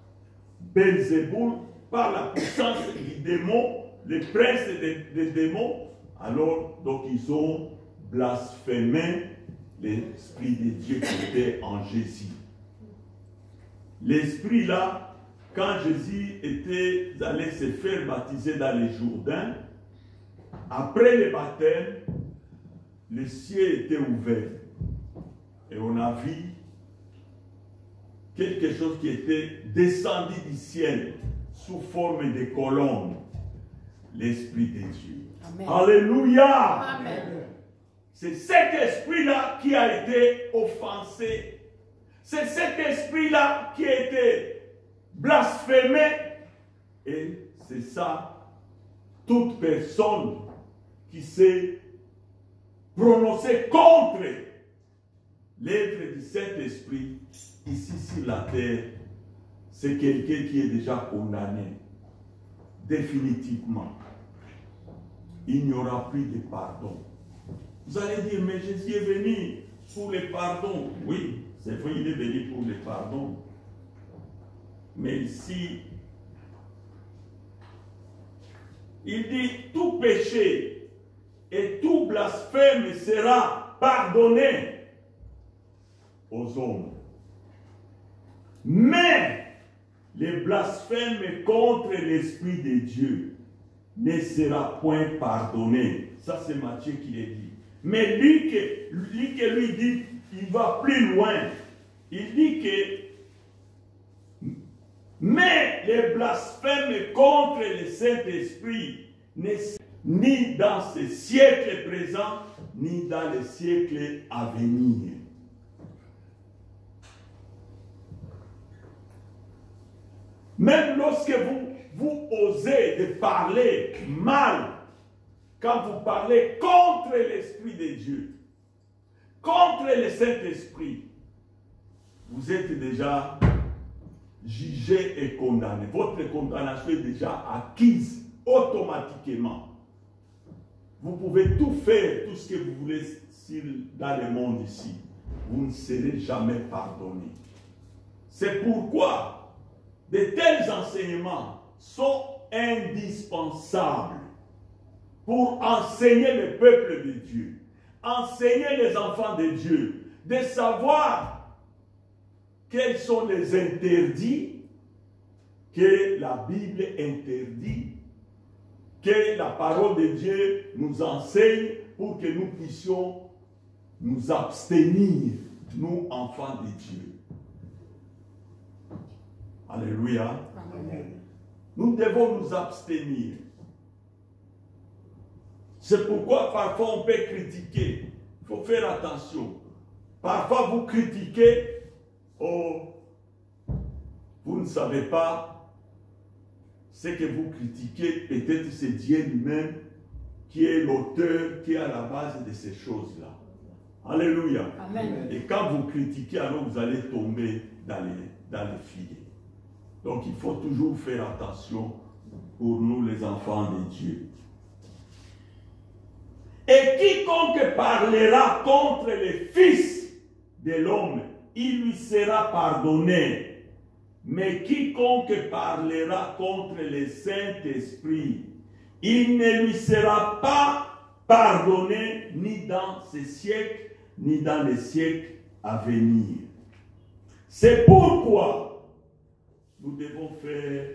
Belzéboul, par la puissance du démon, les princes des démons, alors donc ils ont blasphémé l'Esprit de Dieu qui était en Jésus. L'Esprit là, quand Jésus était allé se faire baptiser dans les Jourdains, après le baptême, le ciel était ouvert. Et on a vu quelque chose qui était descendu du ciel sous forme de colombe. L'Esprit de Dieu. Amen. Alléluia. Amen. C'est cet esprit-là qui a été offensé. C'est cet esprit-là qui a été blasphémé. Et c'est ça, toute personne qui s'est prononcée contre l'être du Saint-Esprit ici sur la terre, c'est quelqu'un qui est déjà condamné définitivement. Il n'y aura plus de pardon. Vous allez dire, mais Jésus est venu pour le pardon. Oui, c'est vrai, il est venu pour le pardon. Mais ici, il dit, tout péché et tout blasphème sera pardonné aux hommes. Mais le blasphème contre l'Esprit de Dieu ne sera point pardonné. Ça, c'est Matthieu qui l'a dit. Mais lui dit, il va plus loin. Il dit que, mais les blasphèmes contre le Saint-Esprit, ni dans ce siècle présent, ni dans le siècle à venir. Même lorsque vous osez de parler mal, quand vous parlez contre l'Esprit de Dieu, contre le Saint-Esprit, vous êtes déjà jugé et condamné. Votre condamnation est déjà acquise automatiquement. Vous pouvez tout faire, tout ce que vous voulez dans le monde ici. Vous ne serez jamais pardonné. C'est pourquoi de tels enseignements sont indispensables pour enseigner le peuple de Dieu, enseigner les enfants de Dieu, de savoir quels sont les interdits que la Bible interdit, que la parole de Dieu nous enseigne pour que nous puissions nous abstenir, nous enfants de Dieu. Alléluia. Amen. Nous devons nous abstenir. C'est pourquoi parfois on peut critiquer. Il faut faire attention. Parfois vous critiquez vous ne savez pas ce que vous critiquez, peut-être c'est Dieu lui-même qui est l'auteur, qui est à la base de ces choses-là. Alléluia. Amen. Et quand vous critiquez, alors vous allez tomber dans les filets. Donc il faut toujours faire attention pour nous les enfants de Dieu. Et quiconque parlera contre les fils de l'homme, il lui sera pardonné. Mais quiconque parlera contre le Saint-Esprit, il ne lui sera pas pardonné ni dans ce siècle, ni dans les siècles à venir. C'est pourquoi nous devons faire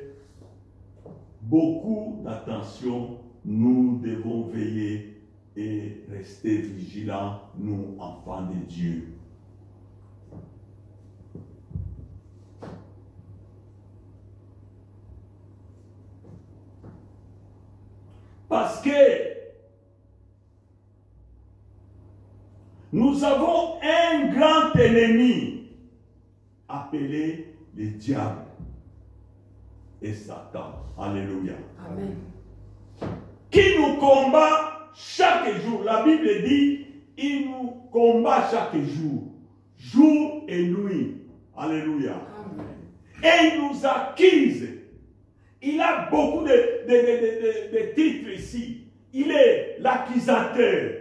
beaucoup d'attention, nous devons veiller et rester vigilants, nous, enfants de Dieu. Parce que nous avons un grand ennemi appelé le diable et Satan. Alléluia. Amen. Qui nous combat chaque jour. La Bible dit, il nous combat chaque jour, jour et nuit. Alléluia. Amen. Et il nous accuse. Il a beaucoup de titres ici. Il est l'accusateur.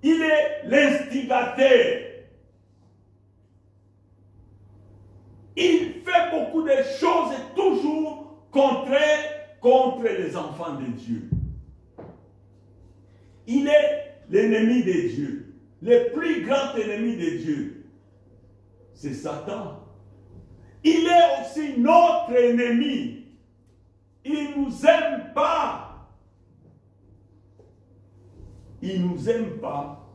Il est l'instigateur. Il fait beaucoup de choses toujours contraires contre les enfants de Dieu. Il est l'ennemi de Dieu. Le plus grand ennemi de Dieu, c'est Satan. Il est aussi notre ennemi. Il ne nous aime pas. Il ne nous aime pas.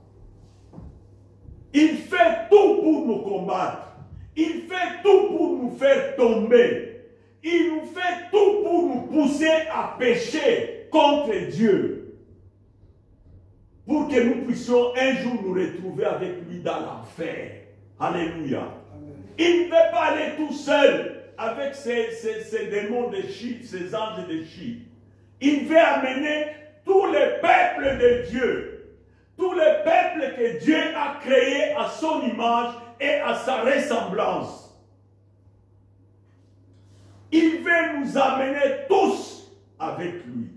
Il fait tout pour nous combattre. Il fait tout pour nous faire tomber. Il nous fait tout pour nous pousser à pécher contre Dieu. Pour que nous puissions un jour nous retrouver avec lui dans l'enfer. Alléluia. Il ne veut pas aller tout seul avec ces démons de Chypre, ces anges de Chypre. Il veut amener tous les peuples de Dieu, tous les peuples que Dieu a créés à son image et à sa ressemblance. Il veut nous amener tous avec lui.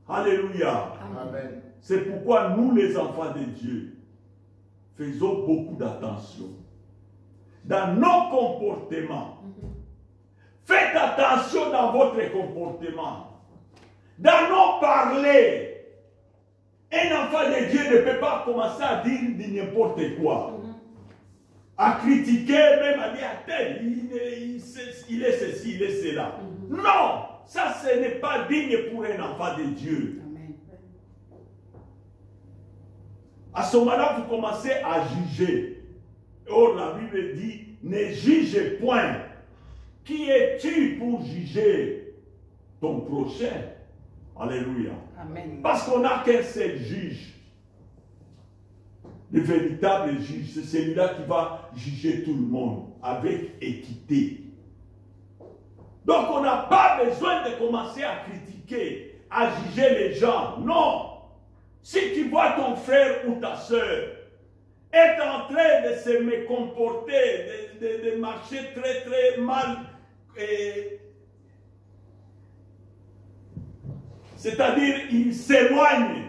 Alléluia. Amen. C'est pourquoi nous, les enfants de Dieu, faisons beaucoup d'attention dans nos comportements. Faites attention dans votre comportement, dans nos parler. Un enfant de Dieu ne peut pas commencer à dire n'importe quoi, à critiquer, même à dire à tel, il est ceci, il est cela. Non, ça ce n'est pas digne pour un enfant de Dieu. Amen. À ce moment-là, vous commencez à juger. Or, la Bible dit, ne juge point. Qui es-tu pour juger ton prochain? Alléluia. Amen. Parce qu'on n'a qu'un seul juge. Le véritable juge, c'est celui-là qui va juger tout le monde avec équité. Donc, on n'a pas besoin de commencer à critiquer, à juger les gens. Non. Si tu vois ton frère ou ta soeur est en train de se mécomporter, de marcher très très mal, c'est-à-dire il s'éloigne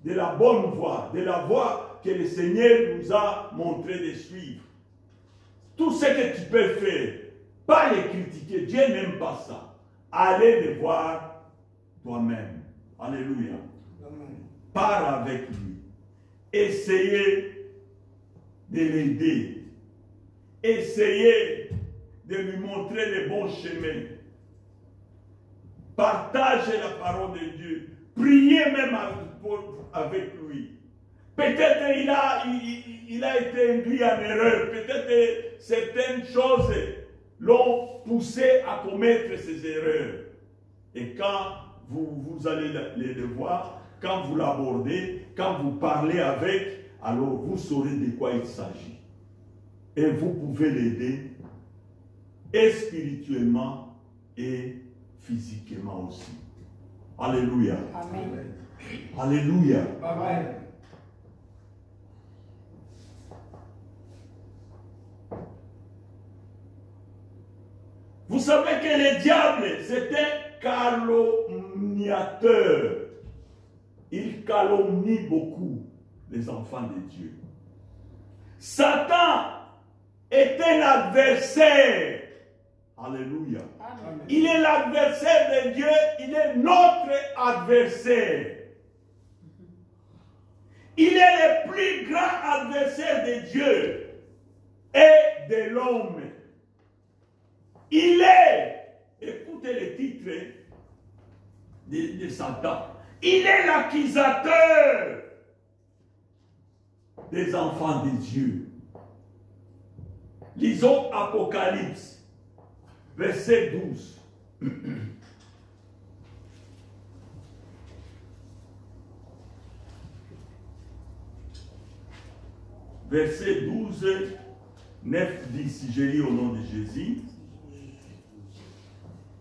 de la bonne voie, de la voie que le Seigneur nous a montré de suivre. Tout ce que tu peux faire, pas les critiquer, Dieu n'aime pas ça. Allez le voir toi-même. Alléluia. Pars avec lui. Essayez de l'aider. Essayez de lui montrer le bon chemin. Partagez la parole de Dieu. Priez même avec lui. Peut-être il a été induit en erreur. Peut-être certaines choses l'ont poussé à commettre ces erreurs. Et quand vous allez le voir, quand vous l'abordez, quand vous parlez avec, alors vous saurez de quoi il s'agit. et vous pouvez l'aider, et spirituellement et physiquement aussi. Alléluia. Amen. Alléluia. Amen. Vous savez que le diable, c'est un calomniateur. Il calomnie beaucoup les enfants de Dieu. Satan est un adversaire. Alléluia. Amen. Il est l'adversaire de Dieu, il est notre adversaire. Il est le plus grand adversaire de Dieu et de l'homme. Il est, écoutez le titre de Satan, il est l'accusateur des enfants de Dieu. Lisons Apocalypse, verset 12. Verset 12, 9, 10, je lis au nom de Jésus.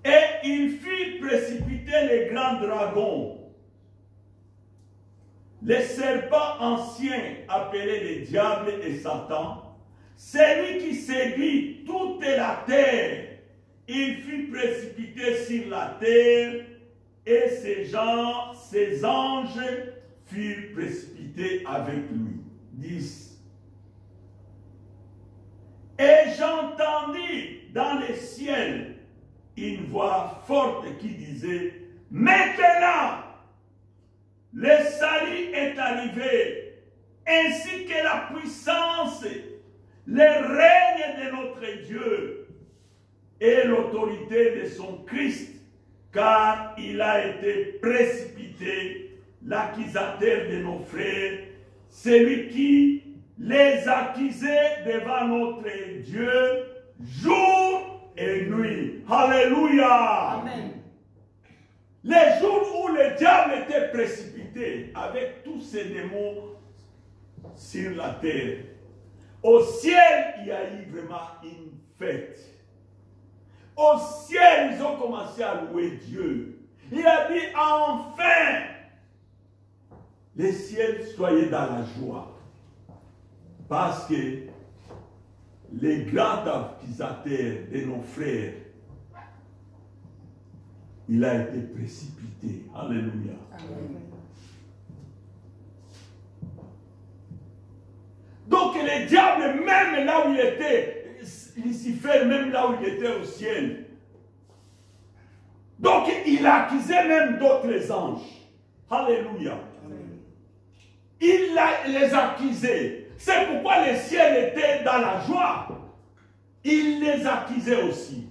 Et il fit précipiter les grands dragons, les serpents anciens appelés les diables et Satan, celui qui séduit toute la terre. Il fut précipité sur la terre et ses anges furent précipités avec lui. 10. Et j'entendis dans le ciel une voix forte qui disait, maintenant, le salut est arrivé, ainsi que la puissance, le règne de notre Dieu et l'autorité de son Christ, car il a été précipité, l'accusateur de nos frères, celui qui les accusait devant notre Dieu, jour et nuit. Alléluia. Amen. Les jours où le diable était précipité avec tous ses démons sur la terre, au ciel, il y a eu vraiment une fête. Au ciel, ils ont commencé à louer Dieu. Il a dit, enfin, les ciels, soyez dans la joie. Parce que les grands accusateurs de nos frères, il a été précipité. Alléluia. Amen. Donc le diable, même là où il était, Lucifer, même là où il était au ciel, donc il accusait même d'autres anges. Alléluia. Amen. Il les accusait. C'est pourquoi le ciel était dans la joie. Il les accusait aussi.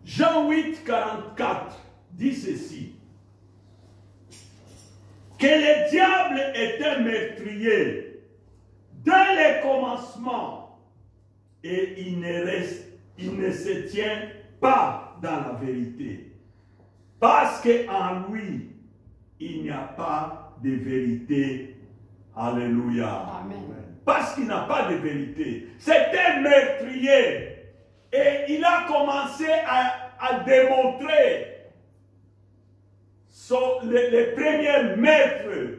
Jean 8, 44 dit ceci. Que le diable était meurtrier dès le commencement et il ne se tient pas dans la vérité. Parce qu'en lui, il n'y a pas de vérité. Alléluia. Amen. Parce qu'il n'a pas de vérité. C'est un meurtrier. Et il a commencé à démontrer les premiers maîtres.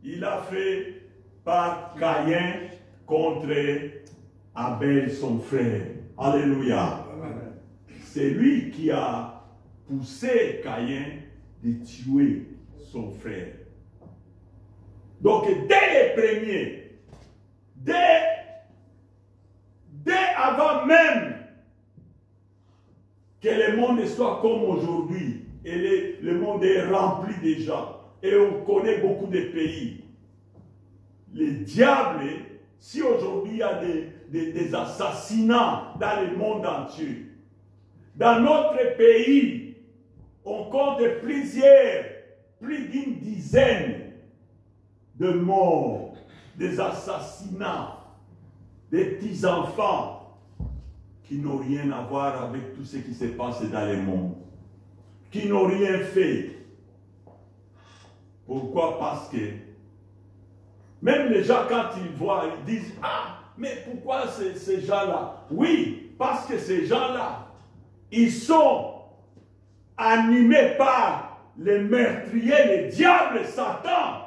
Il a fait par Caïn contre Abel, son frère. Alléluia. C'est lui qui a poussé Caïn de tuer son frère. Donc, dès les premiers, dès avant même que le monde soit comme aujourd'hui, et le monde est rempli déjà, et on connaît beaucoup de pays. Le diable, si aujourd'hui il y a des assassinats dans le monde entier, dans notre pays, on compte plus d'une dizaine de morts, des assassinats des petits-enfants qui n'ont rien à voir avec tout ce qui se passe dans le monde, qui n'ont rien fait. Pourquoi? Parce que même les gens, quand ils voient, ils disent, ah, mais pourquoi ces gens-là? Oui, parce que ces gens-là, ils sont animés par le meurtrier, le diable, Satan.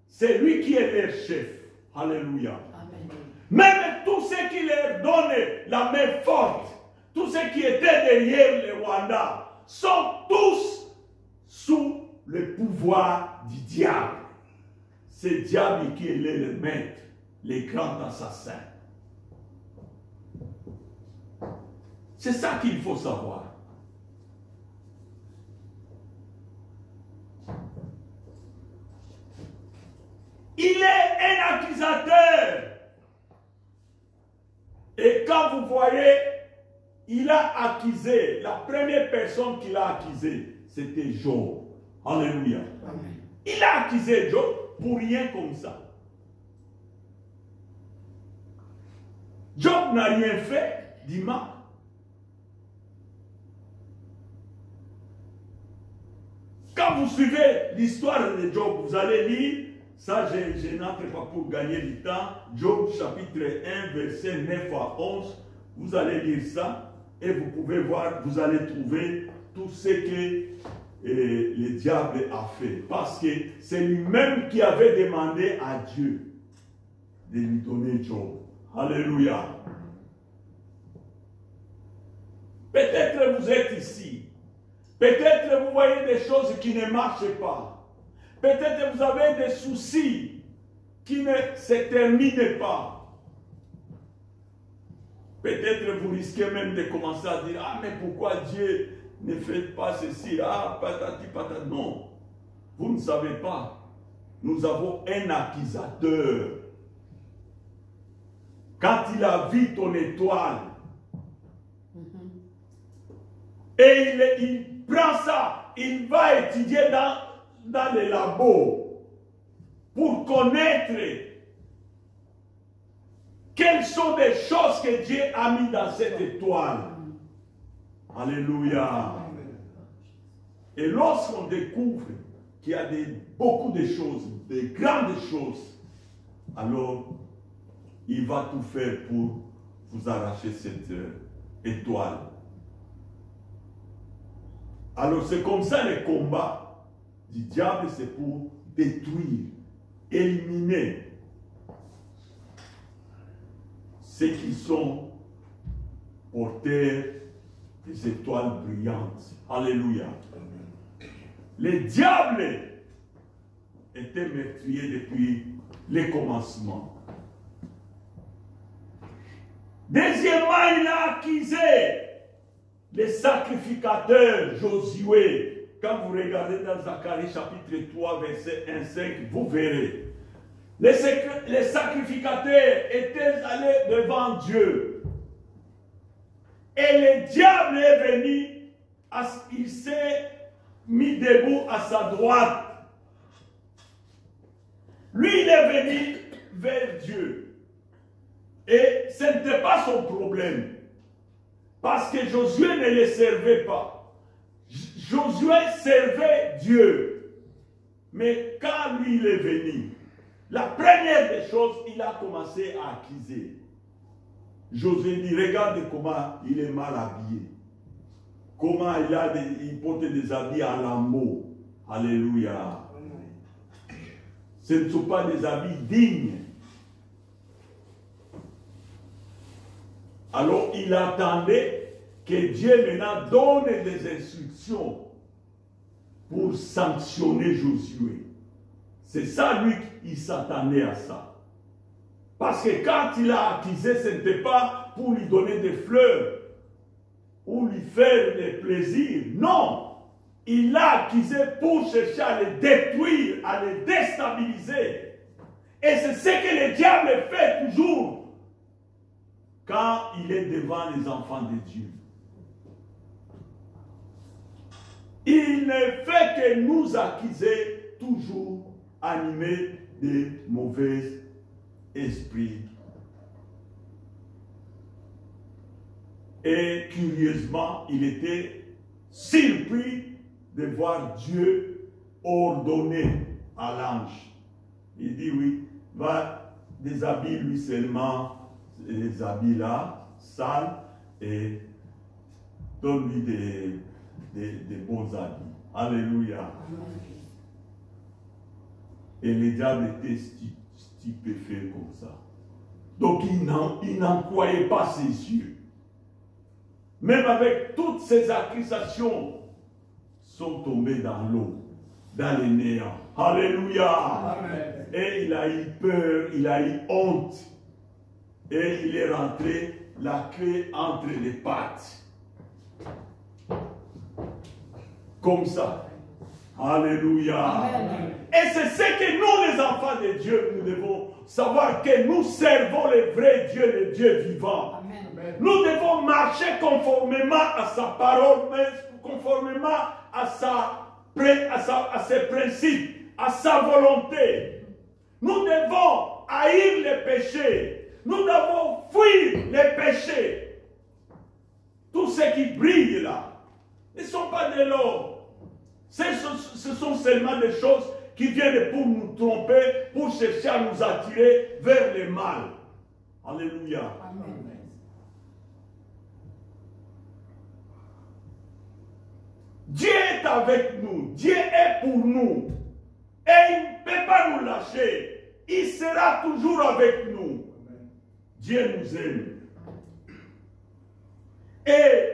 C'est lui qui est leur chef. Alléluia. Amen. Même tous ceux qui leur donnaient la main forte, tous ceux qui étaient derrière le Rwanda, sont tous sous le pouvoir du diable. C'est le diable qui est le maître, les grands assassins. C'est ça qu'il faut savoir. Il est un accusateur. Et quand vous voyez, il a accusé, la première personne qu'il a accusé, c'était Job. Alléluia. Amen. Il a accusé Job pour rien comme ça. Job n'a rien fait d'immense. Quand vous suivez l'histoire de Job, vous allez lire, ça je n'entre pas pour gagner du temps, Job chapitre 1, verset 9 à 11, vous allez lire ça et vous pouvez voir, vous allez trouver tout ce que le diable a fait. Parce que c'est lui-même qui avait demandé à Dieu de lui donner Job. Alléluia. Peut-être vous êtes ici. Peut-être vous voyez des choses qui ne marchent pas. Peut-être vous avez des soucis qui ne se terminent pas. Peut-être vous risquez même de commencer à dire, ah mais pourquoi Dieu ne fait pas ceci, ah patati patati. Non, vous ne savez pas. Nous avons un accusateur. Quand il a vu ton étoile, et il prend ça, il va étudier dans les labos pour connaître quelles sont les choses que Dieu a mis dans cette étoile. Alléluia. Et lorsqu'on découvre qu'il y a beaucoup de choses, de grandes choses, alors il va tout faire pour vous arracher cette étoile. Alors c'est comme ça le combat du diable, c'est pour détruire, éliminer ceux qui sont porteurs des étoiles brillantes. Alléluia. Le diable était meurtrier depuis le commencement. Deuxièmement, il a accusé les sacrificateurs Josué. Quand vous regardez dans Zacharie chapitre 3, verset 1-5, vous verrez. Les sacrificateurs étaient allés devant Dieu. Et le diable est venu, il s'est mis debout à sa droite. Lui, il est venu vers Dieu. Et ce n'était pas son problème. Parce que Josué ne le servait pas. Josué servait Dieu. Mais quand lui il est venu, la première des choses, il a commencé à accuser. Josué dit, regarde comment il est mal habillé. Comment il porte des habits à lambeaux. Alléluia. Ce ne sont pas des habits dignes. Alors il attendait que Dieu maintenant donne des instructions pour sanctionner Josué. C'est ça, lui, il s'attendait à ça. Parce que quand il a accusé, ce n'était pas pour lui donner des fleurs ou lui faire des plaisirs. Non! Il l'a accusé pour chercher à le détruire, à le déstabiliser. Et c'est ce que le diable fait toujours quand il est devant les enfants de Dieu. Il ne fait que nous accuser toujours animés de mauvais esprits Et curieusement, il était surpris de voir Dieu ordonner à l'ange. Il dit oui, va déshabille-lui seulement les habits là, sales, et donne-lui des bons habits. Alléluia. Et le diable était stupéfait comme ça. Donc il n'en croyait pas ses yeux. Même avec toutes ces accusations, sont tombés dans l'eau, dans les néants. Alléluia. Amen. Et il a eu peur, il a eu honte. Et il est rentré la queue entre les pattes. Comme ça. Alléluia. Amen. Et c'est ce que nous, les enfants de Dieu, nous devons savoir, que nous servons le vrai Dieu, le Dieu vivant. Amen. Nous devons marcher conformément à sa parole, mais conformément à ses principes, à sa volonté. Nous devons haïr les péchés. Nous devons fuir les péchés. Tout ce qui brille là ne sont pas de l'or. Ce sont seulement des choses qui viennent pour nous tromper, pour chercher à nous attirer vers le mal. Alléluia. Amen. Dieu est avec nous. Dieu est pour nous. Et il ne peut pas nous lâcher. Il sera toujours avec nous. Amen. Dieu nous aime. Et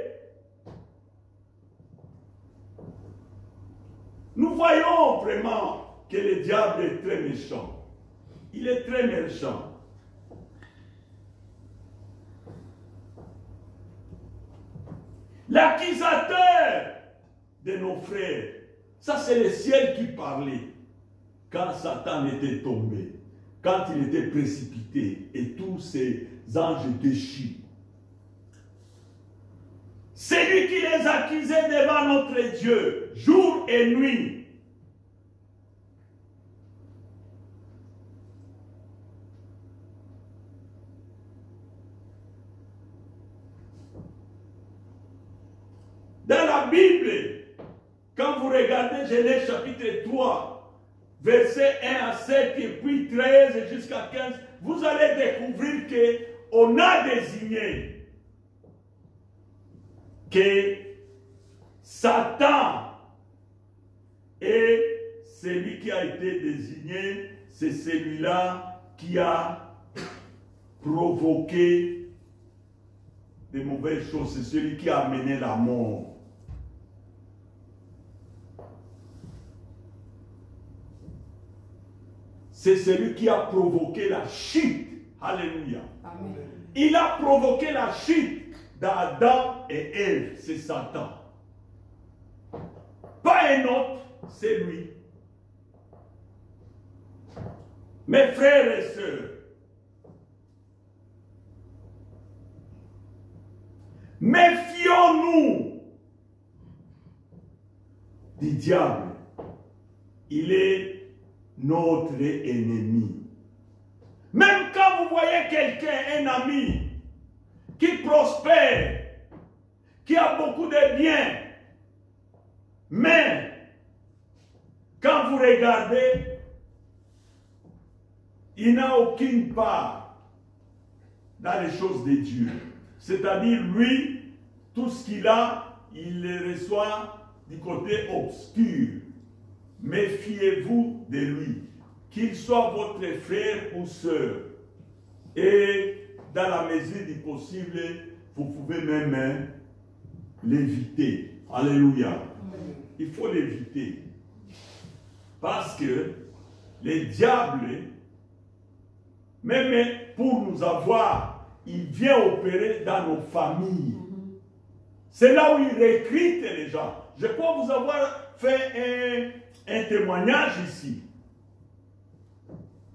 nous voyons vraiment que le diable est très méchant. Il est très méchant. L'accusateur de nos frères, ça c'est le ciel qui parlait quand Satan était tombé, quand il était précipité et tous ces anges déchus. C'est lui qui les accusait devant notre Dieu, jour et nuit. Dans la Bible, quand vous regardez Genèse chapitre 3, versets 1 à 7 et puis 13 jusqu'à 15, vous allez découvrir qu'on a désigné que Satan est celui qui a été désigné, c'est celui-là qui a provoqué des mauvaises choses, c'est celui qui a amené la mort. C'est celui qui a provoqué la chute. Alléluia. Amen. Il a provoqué la chute d'Adam et Ève. C'est Satan. Pas un autre, c'est lui. Mes frères et sœurs, méfions-nous du diable. Il est notre ennemi. Même quand vous voyez quelqu'un, un ami, qui prospère, qui a beaucoup de biens, mais quand vous regardez, il n'a aucune part dans les choses de Dieu. C'est-à-dire, lui, tout ce qu'il a, il le reçoit du côté obscur. Méfiez-vous de lui, qu'il soit votre frère ou sœur. Et dans la mesure du possible, vous pouvez même l'éviter. Alléluia. Il faut l'éviter. Parce que les diables, même pour nous avoir, il vient opérer dans nos familles. C'est là où il recrute les gens. Je crois vous avoir fait un témoignage ici.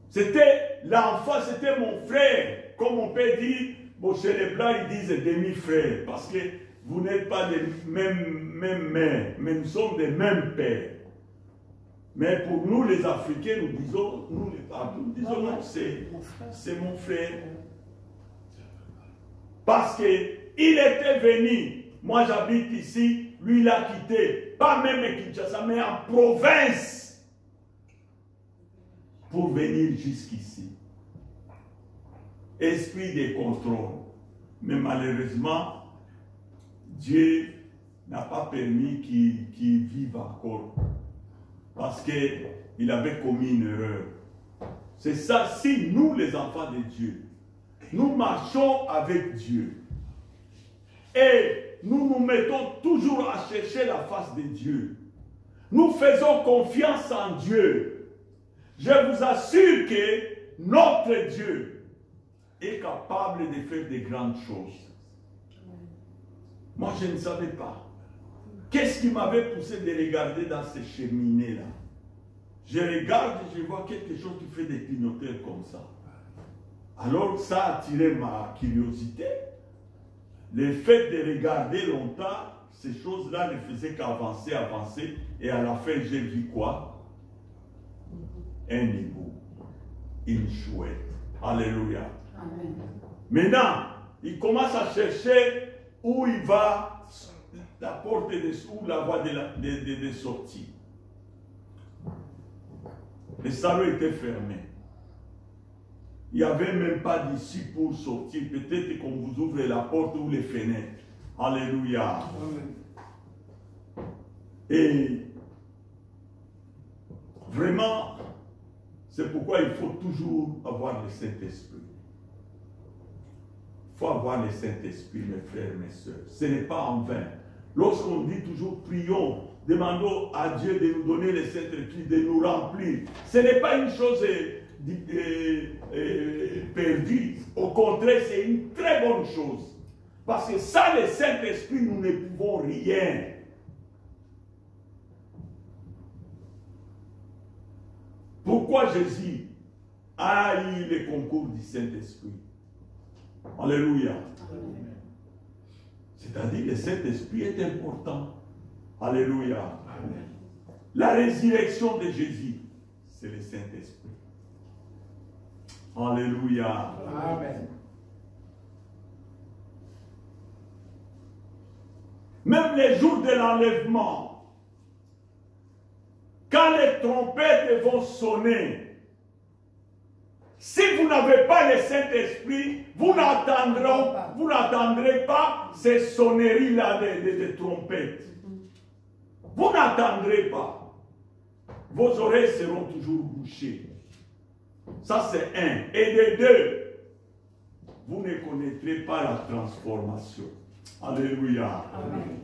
C'était l'enfant, c'était mon frère. Comme on peut dire, bon, chez les Blancs, ils disent demi-frère. Parce que vous n'êtes pas des mêmes mères, mais nous sommes des mêmes pères. Mais pour nous, les Africains, nous disons, nous les parlons, nous disons, non, c'est mon frère. Parce qu'il était venu, moi j'habite ici, lui il a quitté, pas même Kinshasa, mais en province, pour venir jusqu'ici. Esprit de contrôle. Mais malheureusement, Dieu n'a pas permis qu'il vive encore. Parce qu'il avait commis une erreur. C'est ça, si nous les enfants de Dieu, nous marchons avec Dieu. Et nous nous mettons toujours à chercher la face de Dieu. Nous faisons confiance en Dieu. Je vous assure que notre Dieu est capable de faire de grandes choses. Moi, je ne savais pas. Qu'est-ce qui m'avait poussé de regarder dans ces cheminées-là? Je regarde et je vois quelque chose qui fait des clignoteurs comme ça. Alors, ça a attiré ma curiosité. Le fait de regarder longtemps, ces choses-là ne faisaient qu'avancer, avancer. Et à la fin, j'ai vu quoi? Un hibou, une chouette. Alléluia. Amen. Maintenant, il commence à chercher où il va, la porte ou la voie de sortie. Le salon était fermé. Il n'y avait même pas d'issue pour sortir. Peut-être qu'on vous ouvre la porte ou les fenêtres. Alléluia. Amen. Et vraiment, c'est pourquoi il faut toujours avoir le Saint-Esprit. Il faut avoir le Saint-Esprit, mes frères et mes sœurs. Ce n'est pas en vain. Lorsqu'on dit toujours prions, demandons à Dieu de nous donner le Saint-Esprit, de nous remplir, ce n'est pas une chose perdue. Au contraire, c'est une très bonne chose. Parce que sans le Saint-Esprit, nous ne pouvons rien. Pourquoi Jésus a eu le concours du Saint-Esprit? Alléluia. C'est-à-dire que le Saint-Esprit est important. Alléluia. Amen. La résurrection de Jésus, c'est le Saint-Esprit. Alléluia. Amen. Même les jours de l'enlèvement, quand les trompettes vont sonner, si vous n'avez pas le Saint-Esprit, vous n'entendrez pas ces sonneries-là de trompettes. Vous n'entendrez pas. Vos oreilles seront toujours bouchées. Ça, c'est un. Et de deux, vous ne connaîtrez pas la transformation. Alléluia. Amen.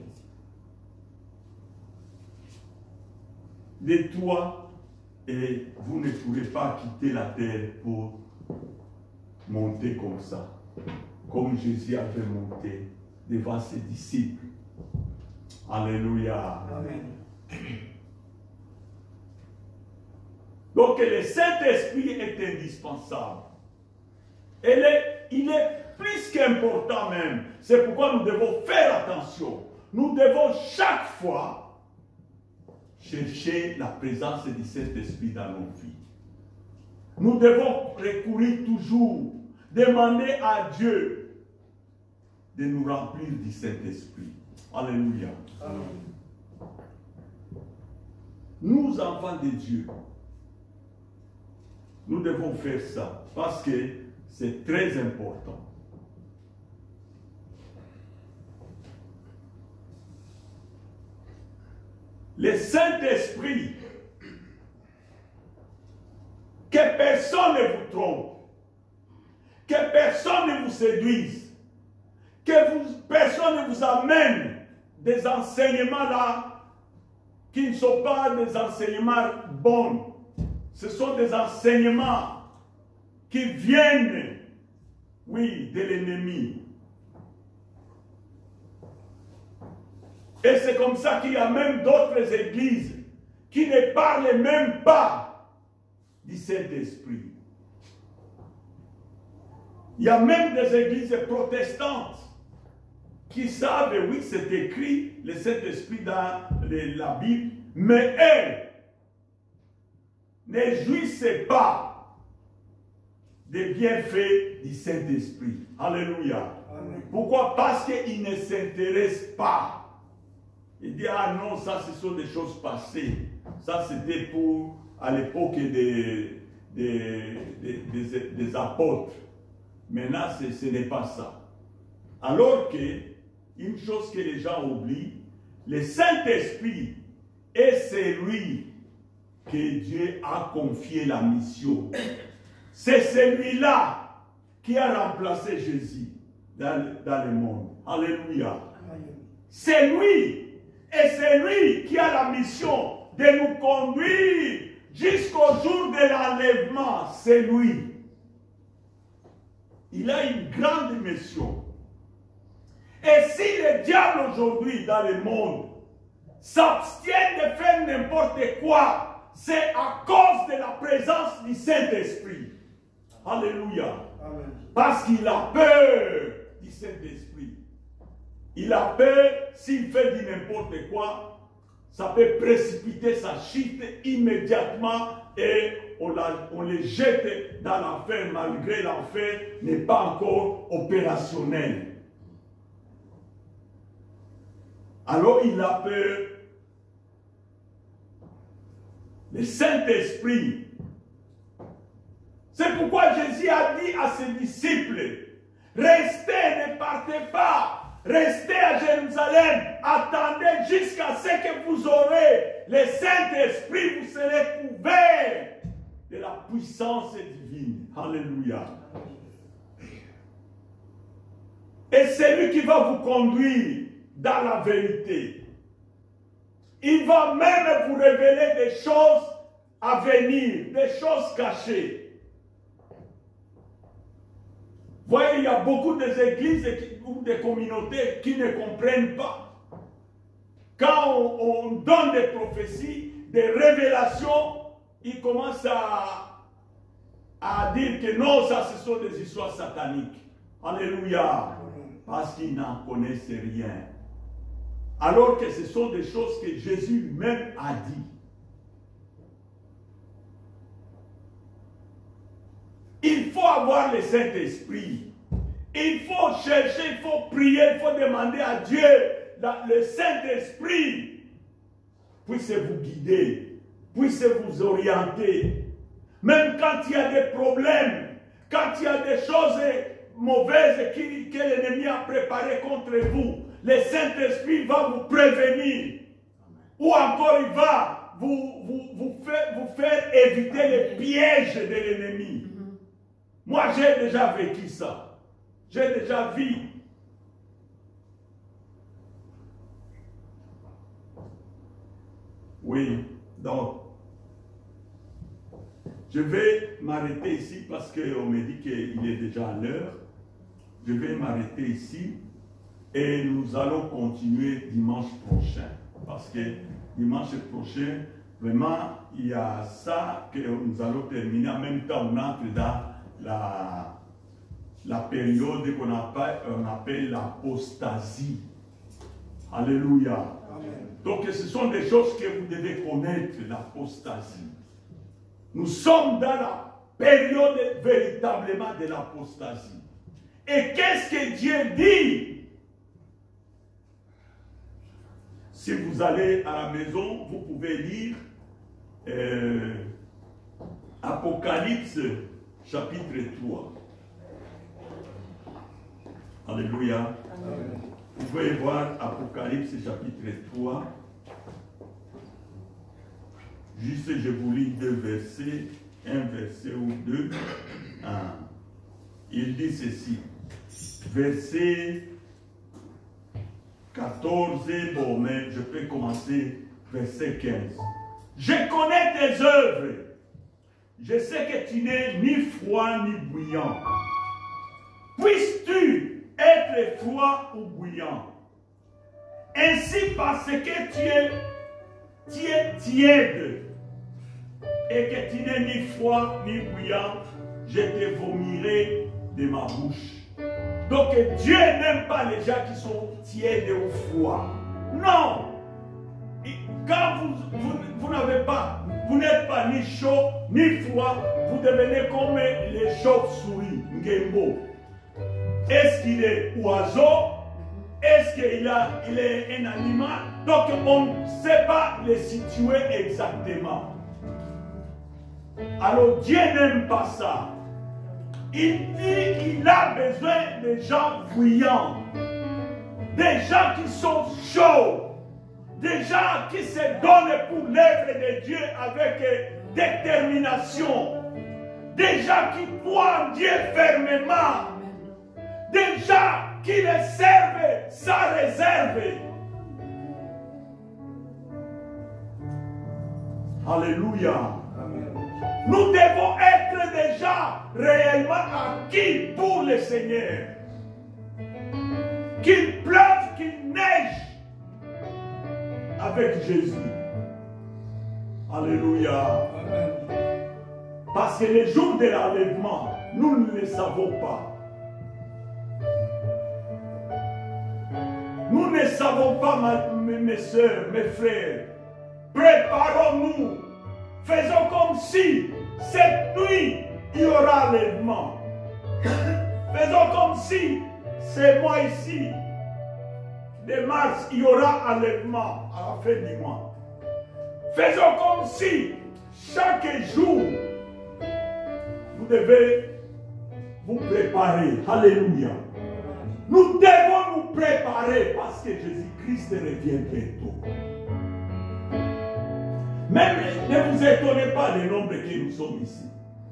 De toi, et vous ne pourrez pas quitter la terre pour monter comme ça, comme Jésus avait monté devant ses disciples. Alléluia. Amen. Donc le Saint-Esprit est indispensable. Il est plus qu'important même. C'est pourquoi nous devons faire attention. Nous devons chaque fois chercher la présence du Saint-Esprit dans nos vies. Nous devons recourir toujours, demander à Dieu de nous remplir du Saint-Esprit. Alléluia. Amen. Nous, enfants de Dieu, nous devons faire ça parce que c'est très important. Le Saint-Esprit, que personne ne vous trompe, que personne ne vous séduise, que personne ne vous amène des enseignements là qui ne sont pas des enseignements bons. Ce sont des enseignements qui viennent, oui, de l'ennemi. Et c'est comme ça qu'il y a même d'autres églises qui ne parlent même pas du Saint-Esprit. Il y a même des églises protestantes qui savent, oui, c'est écrit le Saint-Esprit dans la Bible, mais elles ne jouissent pas des bienfaits du Saint-Esprit. Alléluia. Pourquoi? Parce qu'il ne s'intéresse pas. Il dit, ah non, ça ce sont des choses passées. Ça c'était pour, à l'époque des apôtres. Maintenant, ce n'est pas ça. Alors que, une chose que les gens oublient, le Saint-Esprit est celui que Dieu a confié la mission. C'est celui-là qui a remplacé Jésus dans le monde. Alléluia. C'est lui. Et c'est lui qui a la mission de nous conduire jusqu'au jour de l'enlèvement. C'est lui. Il a une grande mission. Et si le diable aujourd'hui dans le monde s'abstient de faire n'importe quoi, c'est à cause de la présence du Saint-Esprit. Alléluia. Amen. Parce qu'il a peur du Saint-Esprit. Il a peur, s'il fait du n'importe quoi, ça peut précipiter sa chute immédiatement et on les jette dans l'enfer malgré l'enfer n'est pas encore opérationnel. Alors il a peur. Le Saint-Esprit. C'est pourquoi Jésus a dit à ses disciples, restez, ne partez pas, restez à Jérusalem, attendez jusqu'à ce que vous aurez le Saint-Esprit, vous serez couverts de la puissance divine. Alléluia. Et c'est lui qui va vous conduire dans la vérité. Il va même vous révéler des choses à venir, des choses cachées. Vous voyez, il y a beaucoup d'églises ou des communautés qui ne comprennent pas. Quand on donne des prophéties, des révélations, ils commencent à dire que non, ça ce sont des histoires sataniques. Alléluia. Parce qu'ils n'en connaissent rien. Alors que ce sont des choses que Jésus lui-même a dit. Il faut avoir le Saint-Esprit. Il faut chercher, il faut prier, il faut demander à Dieu, le Saint-Esprit puisse vous guider, puisse vous orienter. Même quand il y a des problèmes, quand il y a des choses mauvaises que l'ennemi a préparées contre vous, le Saint-Esprit va vous prévenir. Ou encore il va vous faire éviter les pièges de l'ennemi. Moi j'ai déjà vécu ça. J'ai déjà vu. Oui, donc je vais m'arrêter ici parce qu'on me dit qu'il est déjà l'heure. Je vais m'arrêter ici. Et nous allons continuer dimanche prochain. Parce que dimanche prochain, vraiment, il y a ça que nous allons terminer. En même temps, on entre dans la période qu'on appelle l'apostasie. Alléluia. Amen. Donc, ce sont des choses que vous devez connaître, l'apostasie. Nous sommes dans la période véritablement de l'apostasie. Et qu'est-ce que Dieu dit? Si vous allez à la maison, vous pouvez lire Apocalypse chapitre 3. Alléluia. Amen. Vous pouvez voir Apocalypse chapitre 3. Juste, je vous lis deux versets, un verset ou deux. Il dit ceci. Verset 14, bon, mais je peux commencer verset 15. Je connais tes œuvres. Je sais que tu n'es ni froid ni bouillant. Puisses-tu être froid ou bouillant? Ainsi, parce que tu es tiède et que tu n'es ni froid ni bouillant, je te vomirai de ma bouche. Donc Dieu n'aime pas les gens qui sont tièdes ou froids. Non. Quand vous n'êtes pas ni chaud ni froid, vous devenez comme les chauves-souris, ngembo. Est-ce qu'il est oiseau? Est-ce qu'il est un animal? Donc on ne sait pas les situer exactement. Alors Dieu n'aime pas ça. Il dit qu'il a besoin de gens bruyants, des gens qui sont chauds, des gens qui se donnent pour l'œuvre de Dieu avec détermination, des gens qui croient en Dieu fermement, des gens qui le servent sans réserve. Alléluia. Nous devons être des gens réellement acquis pour le Seigneur. Qu'il pleuve, qu'il neige avec Jésus. Alléluia. Parce que les jours de l'enlèvement, nous ne le savons pas. Nous ne savons pas, mes soeurs, mes frères. Préparons-nous. Faisons comme si cette nuit, il y aura enlèvement. Faisons comme si c'est moi ici. De mars, il y aura enlèvement à la fin du mois. Faisons comme si chaque jour, vous devez vous préparer. Alléluia. Nous devons nous préparer parce que Jésus-Christ revient bientôt. Même ne vous étonnez pas du nombre que nous sommes ici.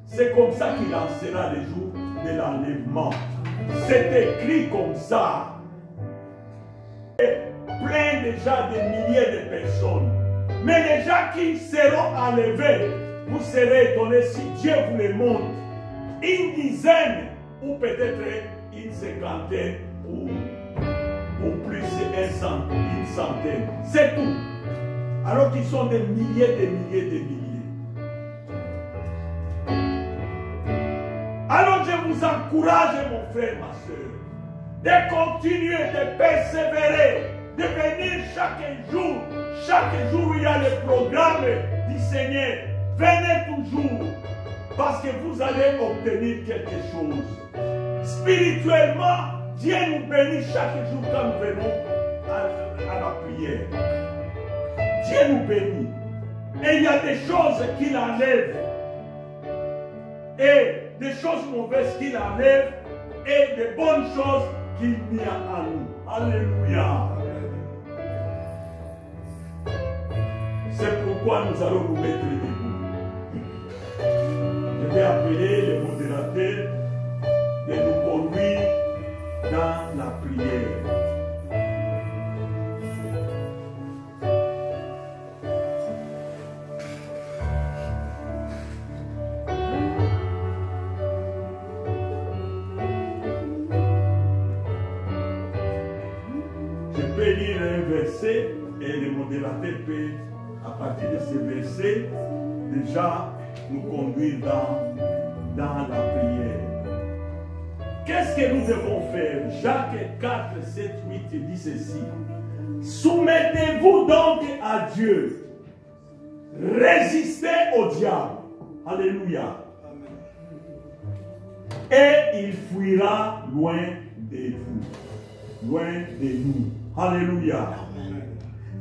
C'est comme ça qu'il lancera les jours de l'enlèvement. C'est écrit comme ça. Plein déjà de milliers de personnes. Mais les gens qui seront enlevés, vous serez étonnés si Dieu vous les montre. Une dizaine ou peut-être une cinquantaine ou plus une centaine. C'est tout. Alors qu'ils sont des milliers, des milliers, des milliers. Alors je vous encourage, mon frère, ma soeur, de continuer, de persévérer, de venir chaque jour où il y a le programme du Seigneur. Venez toujours, parce que vous allez obtenir quelque chose. Spirituellement, Dieu nous bénit chaque jour quand nous venons à la prière. Dieu nous bénit. Et il y a des choses qu'il enlève. Et des choses mauvaises qu'il enlève. Et des bonnes choses qu'il met à nous. Alléluia. C'est pourquoi nous allons nous mettre debout. Je vais appeler les modérateurs de nous conduire dans la prière. Et le modérateur peut, à partir de ce verset, déjà nous conduire dans la prière. Qu'est-ce que nous devons faire? Jacques 4, 7, 8 dit ceci. Soumettez-vous donc à Dieu. Résistez au diable. Alléluia. Et il fuira loin de vous. Loin de nous. Alléluia.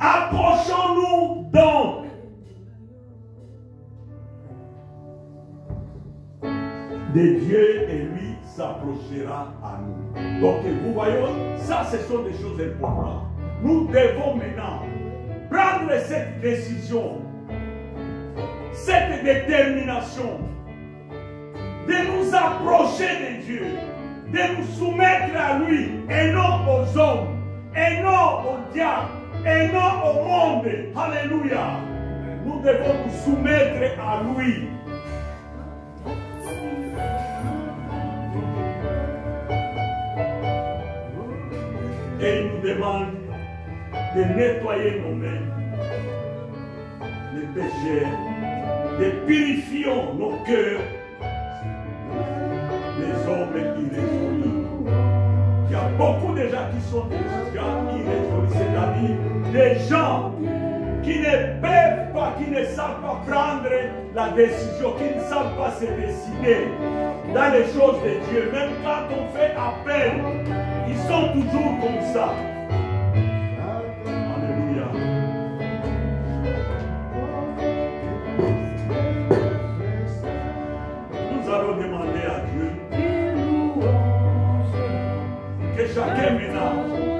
Approchons-nous donc de Dieu et lui s'approchera à nous. Donc vous voyez, ça ce sont des choses importantes. Nous devons maintenant prendre cette décision, cette détermination de nous approcher de Dieu, de nous soumettre à lui et non aux hommes, et non au diable, et non au monde. Alléluia. Nous devons nous soumettre à lui. Et il nous demande de nettoyer nos mains, les péchés, de purifier nos cœurs, les hommes irrésolus. Il y a beaucoup de gens qui sont des gens irrésolus, c'est-à-dire des gens qui ne peuvent pas, qui ne savent pas prendre la décision, qui ne savent pas se décider dans les choses de Dieu. Même quand on fait appel, ils sont toujours comme ça. Alléluia. Nous allons demander à Dieu que chacun maintenant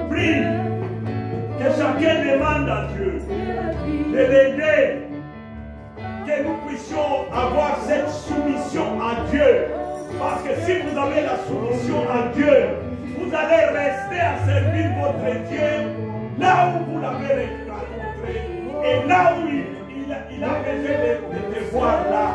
prie, que chacun demande à Dieu de l'aider, que nous puissions avoir cette soumission à Dieu. Parce que si vous avez la soumission à Dieu, vous allez rester à servir votre Dieu là où vous l'avez rencontré et là où il a besoin de te voir là.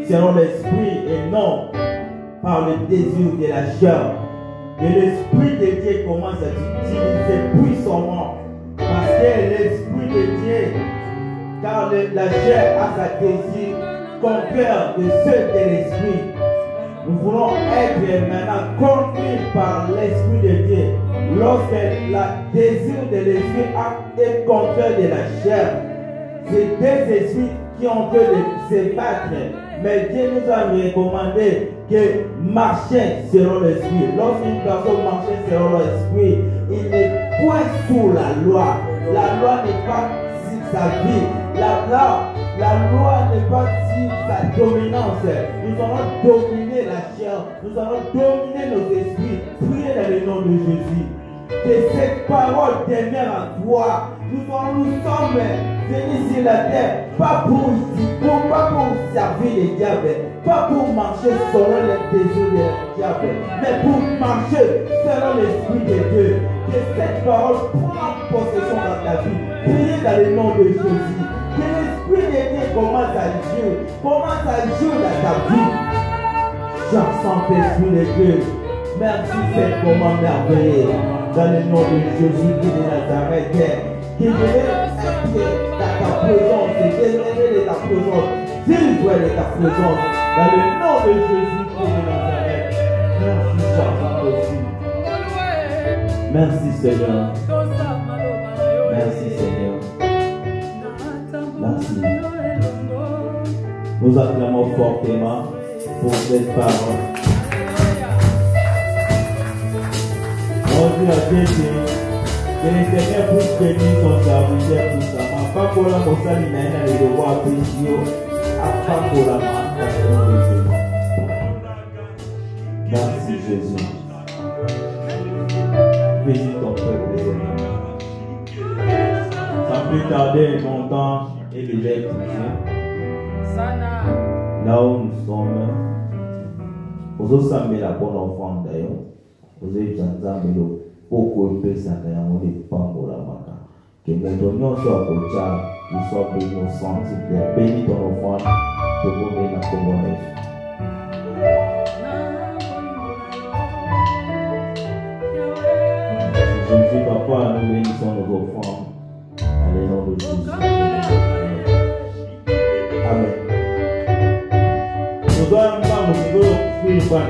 Selon l'esprit et non par le désir de la chair. Et l'esprit de Dieu commence à t'utiliser puissamment. Parce que l'esprit de Dieu, car la chair a sa désir contraire de ceux de l'esprit. Nous voulons être maintenant conduits par l'esprit de Dieu. Lorsque le désir de l'esprit est contraire de la chair, c'est deux esprits qui ont que de se battre. Mais Dieu nous a recommandé que marcher selon l'esprit. Lorsqu'une personne marche selon l'esprit, il n'est point sous la loi. La loi n'est pas sur sa vie. La loi n'est pas sur sa dominance. Nous allons dominer la chair. Nous allons dominer nos esprits. Priez dans le nom de Jésus. Que cette parole demeure en toi. Nous sommes venus sur la terre, pas pour servir les diables, pas pour marcher selon les désirs des diables, mais pour marcher selon l'esprit de Dieu. Que cette parole prenne possession dans ta vie. Priez dans le nom de Jésus. Que l'esprit de Dieu commence à agir dans ta vie. Cher Saint-Esprit de Dieu, merci cette commande merveilleuse. Dans le nom de Jésus de Nazareth, qui devait être dans ta présence, désiré de ta présence, vivre de ta présence. Dans le nom de Jésus de Nazareth. Merci, cher Saint-Esprit. Merci, Seigneur. Merci, Seigneur. Merci. Nous acclamons fortement pour cette parole. On dit à Dieu que le Seigneur puisse bénir son serviteur puissamment. Pas pour la mossade, il y a le devoir précieux. Pas pour la main. Merci Jésus. Bénis ton peuple, Seigneur. Sans plus tarder, mon temps est déjà épuisé. Là où nous sommes, aux autres, ça met la bonne offrande d'ailleurs. Vous avez besoin de beaucoup de personnes qui ont des pambos là bas. Que mon donnion soit au chat, qu'il soit béni au centre, béni ton offrande, de vous donner la commande. Jésus, Papa, nous bénissons nos offrandes. Allez, nom de Jésus. Amen. Nous allons nous faire